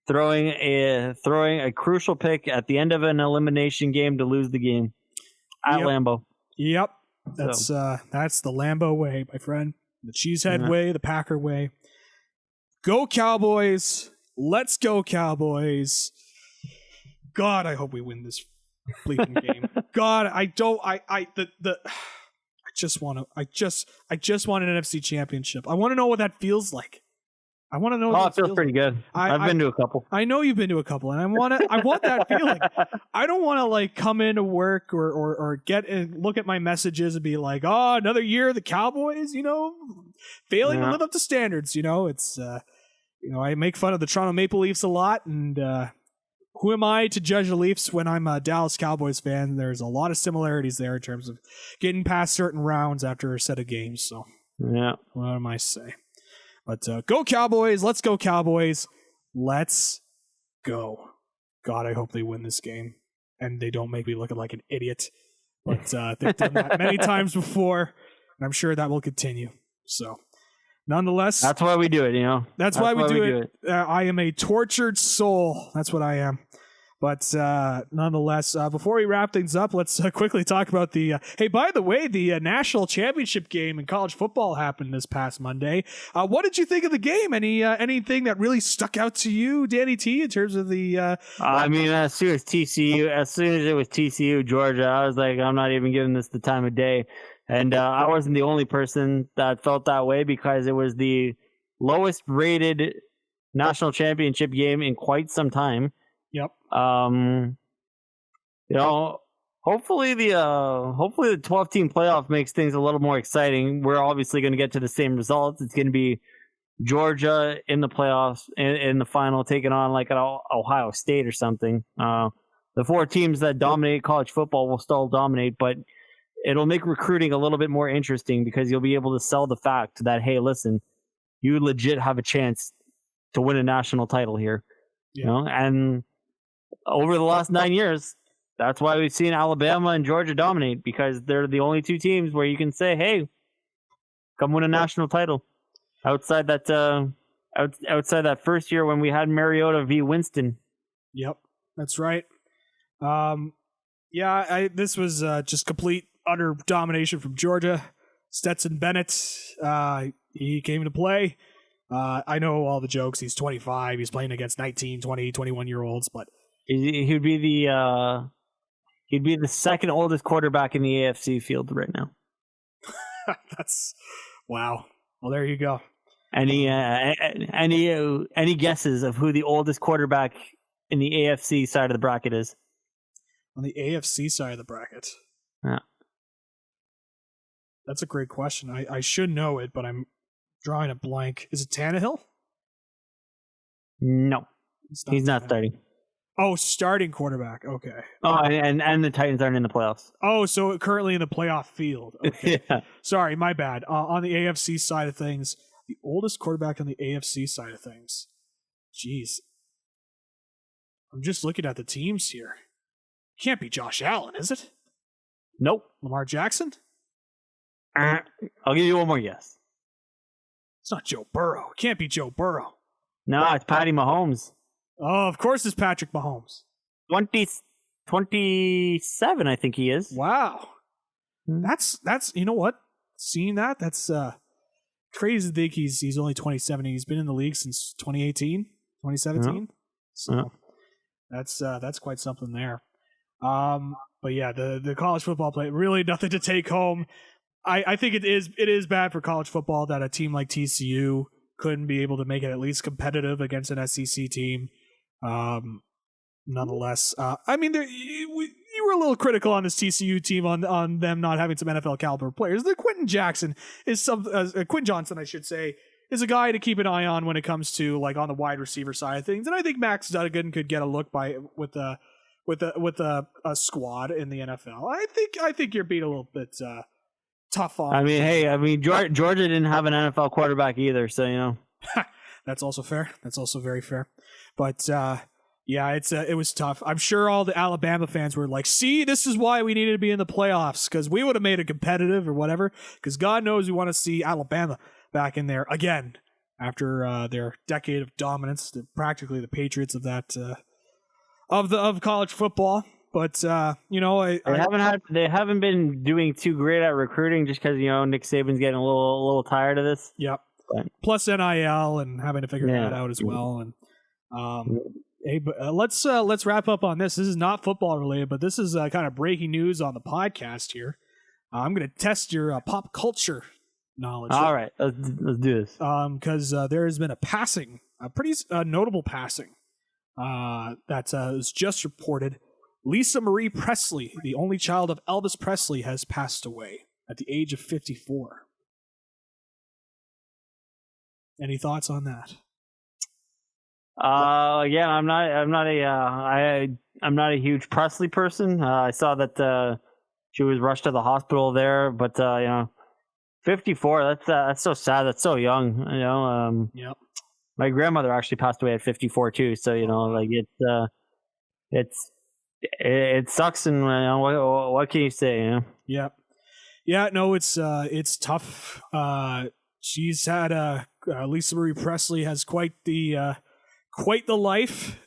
throwing a crucial pick at the end of an elimination game to lose the game at Lambeau. Yep, that's the Lambeau way, my friend. The Cheesehead way, the Packer way. Go Cowboys! Let's go Cowboys! God, I hope we win this bleeping game. God, I just want an NFC Championship. I want to know what that feels like. I want to know. Oh, it feels pretty good. I've been to a couple. I know you've been to a couple, and I want that feeling. I don't want to like come into work or get and look at my messages and be like, oh, another year the Cowboys, you know, failing to live up to standards. You know, it's I make fun of the Toronto Maple Leafs a lot, and who am I to judge the Leafs when I'm a Dallas Cowboys fan? There's a lot of similarities there in terms of getting past certain rounds after a set of games. So, yeah, what am I to say? But go Cowboys. Let's go Cowboys. Let's go. God, I hope they win this game and they don't make me look like an idiot. But they've done that many times before, and I'm sure that will continue. So, nonetheless, that's why we do it, you know. That's why we do it. I am a tortured soul. That's what I am. But nonetheless, before we wrap things up, let's quickly talk about the. Hey, by the way, the national championship game in college football happened this past Monday. What did you think of the game? Anything that really stuck out to you, Danny T, in terms of the? I mean, as soon as it was TCU Georgia, I was like, I'm not even giving this the time of day. And I wasn't the only person that felt that way, because it was the lowest rated national championship game in quite some time. Yep. Hopefully the 12-team playoff makes things a little more exciting. We're obviously going to get to the same results. It's going to be Georgia in the playoffs in the final, taking on like an Ohio State or something. The 4 teams that dominate college football will still dominate, but it'll make recruiting a little bit more interesting, because you'll be able to sell the fact that, hey, listen, you legit have a chance to win a national title here. Yeah. And over the last 9 years, that's why we've seen Alabama and Georgia dominate, because they're the only 2 teams where you can say, hey, come win a national title. Outside that first year when we had Mariota v. Winston. Yep, that's right. This was just complete, utter domination from Georgia. Stetson Bennett, he came to play. I know all the jokes. He's 25. He's playing against 19, 20, 21-year-olds, but he'd be the second oldest quarterback in the AFC field right now. That's wow. Well, there you go. Any guesses of who the oldest quarterback in the AFC side of the bracket is? On the AFC side of the bracket? Yeah. That's a great question. I should know it, but I'm drawing a blank. Is it Tannehill? No. He's not starting. Oh, starting quarterback. Okay. Oh, and the Titans aren't in the playoffs. Oh, so currently in the playoff field. Okay. Yeah. Sorry, my bad. On the AFC side of things, the oldest quarterback on the AFC side of things. Jeez. I'm just looking at the teams here. Can't be Josh Allen, is it? Nope. Lamar Jackson? I'll give you one more guess. It's not Joe Burrow. It can't be Joe Burrow. No, it's Patty Mahomes. Oh, of course it's Patrick Mahomes. 27, I think he is. Wow. That's you know what? Seeing that's crazy to think he's only 27. He's been in the league since 2018, 2017. Yeah. So that's quite something there. But yeah, the college football play, really nothing to take home. I think it is bad for college football that a team like TCU couldn't be able to make it at least competitive against an SEC team. Nonetheless, I mean, you were a little critical on this TCU team on them not having some NFL caliber players. The Quentin Johnson, I should say, is a guy to keep an eye on when it comes to like on the wide receiver side of things. And I think Max Duggan could get a look with a squad in the NFL. I think you're being a little bit tough on. I mean, Georgia didn't have an NFL quarterback either, so you know. That's also fair. That's also very fair. But yeah, it was tough. I'm sure all the Alabama fans were like, "See, this is why we needed to be in the playoffs, because we would have made it competitive or whatever. Because God knows we want to see Alabama back in there again after their decade of dominance. They're practically the Patriots of that of college football." But they haven't been doing too great at recruiting, just because Nick Saban's getting a little tired of this. Yep. But, plus NIL and having to figure that out as well. And hey, but let's wrap up on this. This is not football related, but this is kind of breaking news on the podcast here. I'm going to test your pop culture knowledge. All right, let's do this. Because there has been a pretty notable passing that was just reported. Lisa Marie Presley, the only child of Elvis Presley, has passed away at the age of 54. Any thoughts on that? Yeah, I'm not a huge Presley person. I saw that she was rushed to the hospital there, but 54. That's so sad. That's so young. Yep. My grandmother actually passed away at 54 too. So it sucks, and what can you say? Yep. Yeah. No, it's tough. She's had Lisa Marie Presley has quite the life.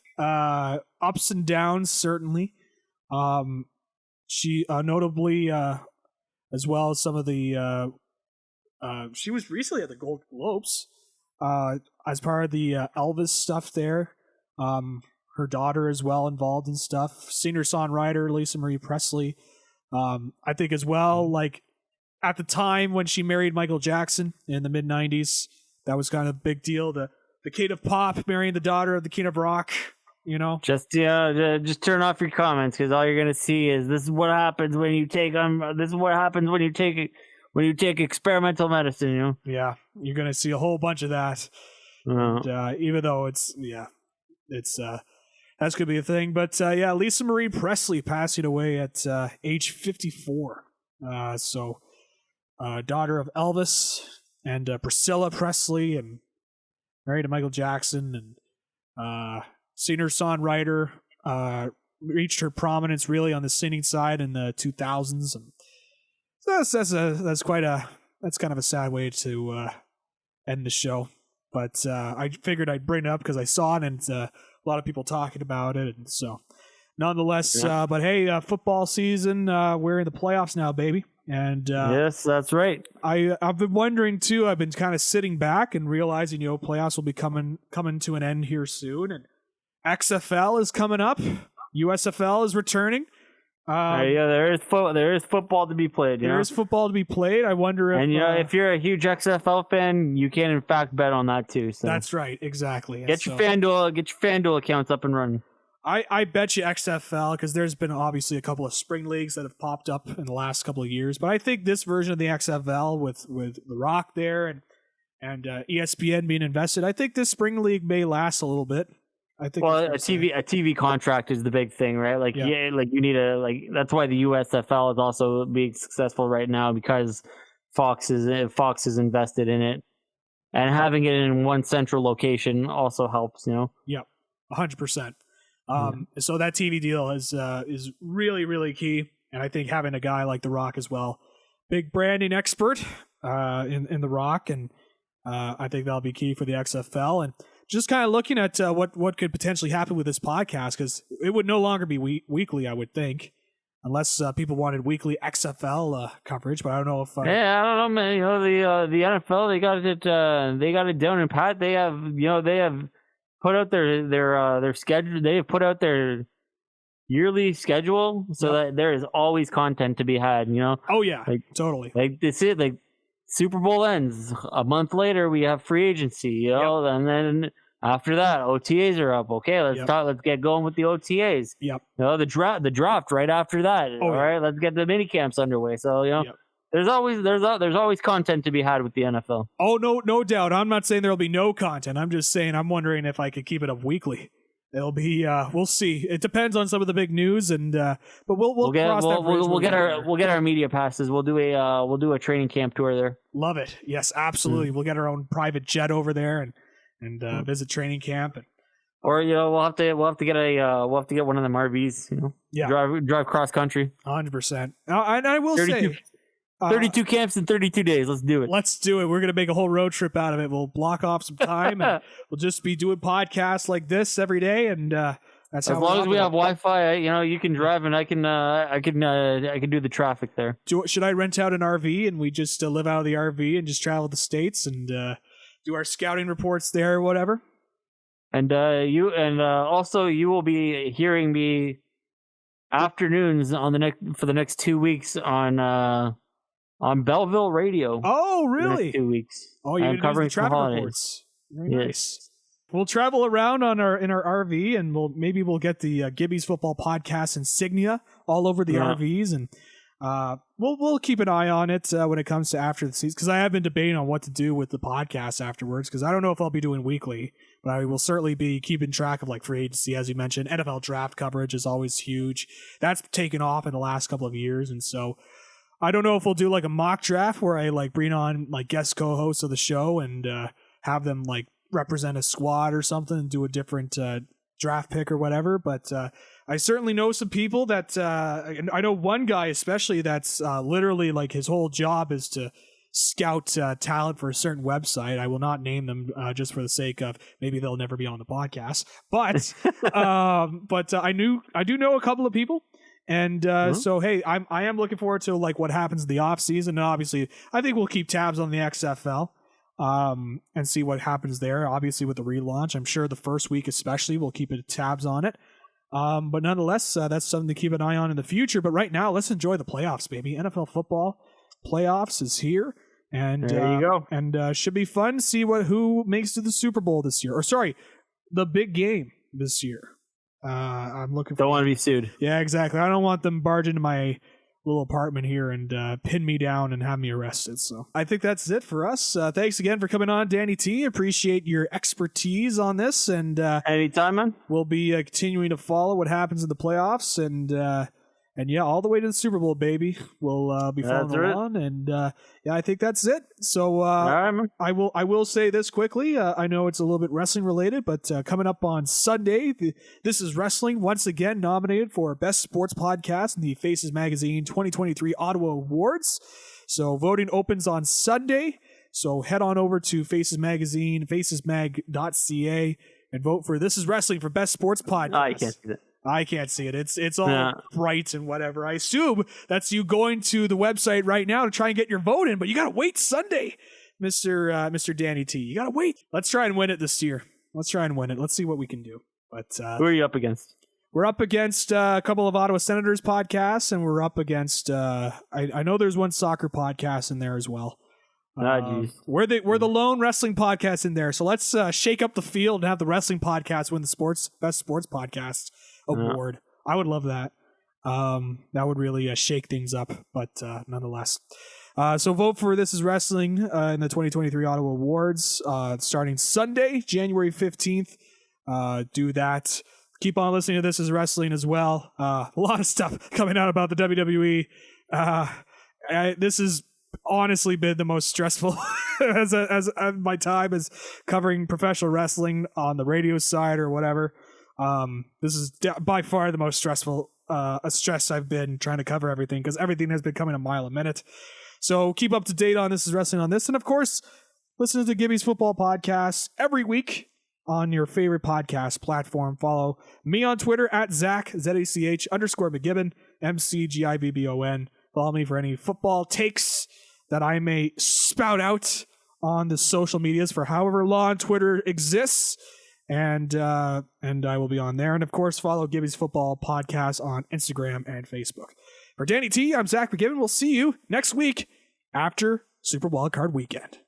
ups and downs, certainly. She notably, as well as some of the, she was recently at the Gold Globes as part of the Elvis stuff there. Her daughter is well involved in stuff. Singer-songwriter Lisa Marie Presley. I think as well, like at the time when she married Michael Jackson in the mid-90s, that was kind of a big deal. The king of pop marrying the daughter of the king of rock, you know? Just turn off your comments, because all you're going to see is this is what happens when you take experimental medicine, you know? Yeah, you're going to see a whole bunch of that. And, even though it's that's going to be a thing. But yeah, Lisa Marie Presley passing away at age 54. Daughter of Elvis and Priscilla Presley, and married to Michael Jackson, and singer-songwriter, reached her prominence really on the singing side in the 2000s. And so that's kind of a sad way to end the show. But I figured I'd bring it up because I saw it, and a lot of people talking about it, and so nonetheless. Yeah. But hey, football season, we're in the playoffs now, baby. And yes, that's right. I've been wondering too. I've been kind of sitting back and realizing, playoffs will be coming to an end here soon, and XFL is coming up. USFL is returning. There is football to be played. There is football to be played. I wonder if if you're a huge XFL fan, you can in fact bet on that too. So that's right, exactly. Get your FanDuel accounts up and running. I bet you XFL, because there's been obviously a couple of spring leagues that have popped up in the last couple of years, but I think this version of the XFL with The Rock there and ESPN being invested, I think this spring league may last a little bit. I think. Well, a TV contract is the big thing, right? Like you need that's why the USFL is also being successful right now, because Fox is invested in it, and having it in one central location also helps. Yep, 100%. So that TV deal is really, really key, and I think having a guy like The Rock as well, big branding expert in The Rock, and I think that'll be key for the XFL. And just kind of looking at what could potentially happen with this podcast, because it would no longer be weekly, I would think, unless people wanted weekly XFL coverage. But I don't know if I don't know, man. The NFL, they got it down in pat. They have put out their schedule. They have put out their yearly schedule, so that there is always content to be had. Oh yeah, totally. Like this is like Super Bowl ends a month later. We have free agency, and then after that, OTAs are up. Okay, let's get going with the OTAs. Yep. The draft right after that. All right, let's get the mini camps underway. So There's always content to be had with the NFL. Oh no doubt. I'm not saying there'll be no content. I'm just saying I'm wondering if I could keep it up weekly. It'll be we'll see. It depends on some of the big news, and but we'll get our media passes. We'll do a training camp tour there. Love it. Yes, absolutely. We'll get our own private jet over there and visit training camp. Or we'll have to get one of them RVs. Drive cross country. 100%. And I will say. 32 camps in 32 days. Let's do it. Let's do it. We're going to make a whole road trip out of it. We'll block off some time, and we'll just be doing podcasts like this every day. And that's as long as we have Wi-Fi. You can drive, and I can do the traffic there. Should I rent out an RV and we just live out of the RV and just travel the states and do our scouting reports there or whatever? And also you will be hearing me afternoons for the next 2 weeks on Belleville Radio. Oh, really? 2 weeks. Oh, you're covering travel reports. Very nice. We'll travel around in our RV, and we'll get the Gibby's Football Podcast insignia all over the RVs, and we'll keep an eye on it when it comes to after the season, because I have been debating on what to do with the podcast afterwards, because I don't know if I'll be doing weekly, but I will certainly be keeping track of free agency, as you mentioned. NFL draft coverage is always huge. That's taken off in the last couple of years, and so I don't know if we'll do a mock draft where I bring on guest co-hosts of the show and have them represent a squad or something and do a different draft pick or whatever. But I certainly know some people that I know one guy especially that's literally his whole job is to scout talent for a certain website. I will not name them just for the sake of maybe they'll never be on the podcast. But I do know a couple of people. And so, hey, I am looking forward to like what happens in the off season. And obviously, I think we'll keep tabs on the XFL and see what happens there. Obviously, with the relaunch, I'm sure the first week especially, we'll keep tabs on it. But nonetheless, that's something to keep an eye on in the future. But right now, let's enjoy the playoffs, baby. NFL football playoffs is here. And there you go. And should be fun to see who makes it to the Super Bowl this year. Or sorry, the big game this year. I'm looking for. Don't want to be sued. Yeah, exactly. I don't want them barge into my little apartment here and pin me down and have me arrested. So I think that's it for us. Thanks again for coming on, Danny T. Appreciate your expertise on this. And anytime, man. We'll be continuing to follow what happens in the playoffs and yeah, all the way to the Super Bowl, baby. We'll be following along, and yeah, I think that's it. So I will say this quickly. I know it's a little bit wrestling related, but coming up on Sunday, This Is Wrestling once again nominated for Best Sports Podcast in the Faces Magazine 2023 Ottawa Awards. So voting opens on Sunday. So head on over to Faces Magazine, facesmag.ca, and vote for This Is Wrestling for Best Sports Podcast. Oh, you can't see that. I can't see it. It's all bright and whatever. I assume that's you going to the website right now to try and get your vote in, but you got to wait Sunday, Mr. Danny T. You got to wait. Let's try and win it this year. Let's try and win it. Let's see what we can do. But who are you up against? We're up against a couple of Ottawa Senators podcasts, and we're up against I know there's one soccer podcast in there as well. We're the lone wrestling podcast in there. So let's shake up the field and have the wrestling podcast win the best sports podcast award. I would love that. That would really shake things up, but nonetheless. So vote for This Is Wrestling in the 2023 Ottawa Awards starting Sunday, January 15th. Do that. Keep on listening to This Is Wrestling as well. A lot of stuff coming out about the WWE. This has honestly been the most stressful as my time is covering professional wrestling on the radio side or whatever. This is by far the most stressful stress I've been trying to cover everything because everything has been coming a mile a minute. So keep up to date on This Is Wrestling on this. And of course, listen to Gibby's Football Podcast every week on your favorite podcast platform. Follow me on Twitter at Zach, ZACH _McGibbon, MCGIBBON. Follow me for any football takes that I may spout out on the social medias for however long Twitter exists. And I will be on there. And of course, follow Gibby's Football Podcast on Instagram and Facebook. For Danny T, I'm Zach McGibbon. We'll see you next week after Super Wildcard Weekend.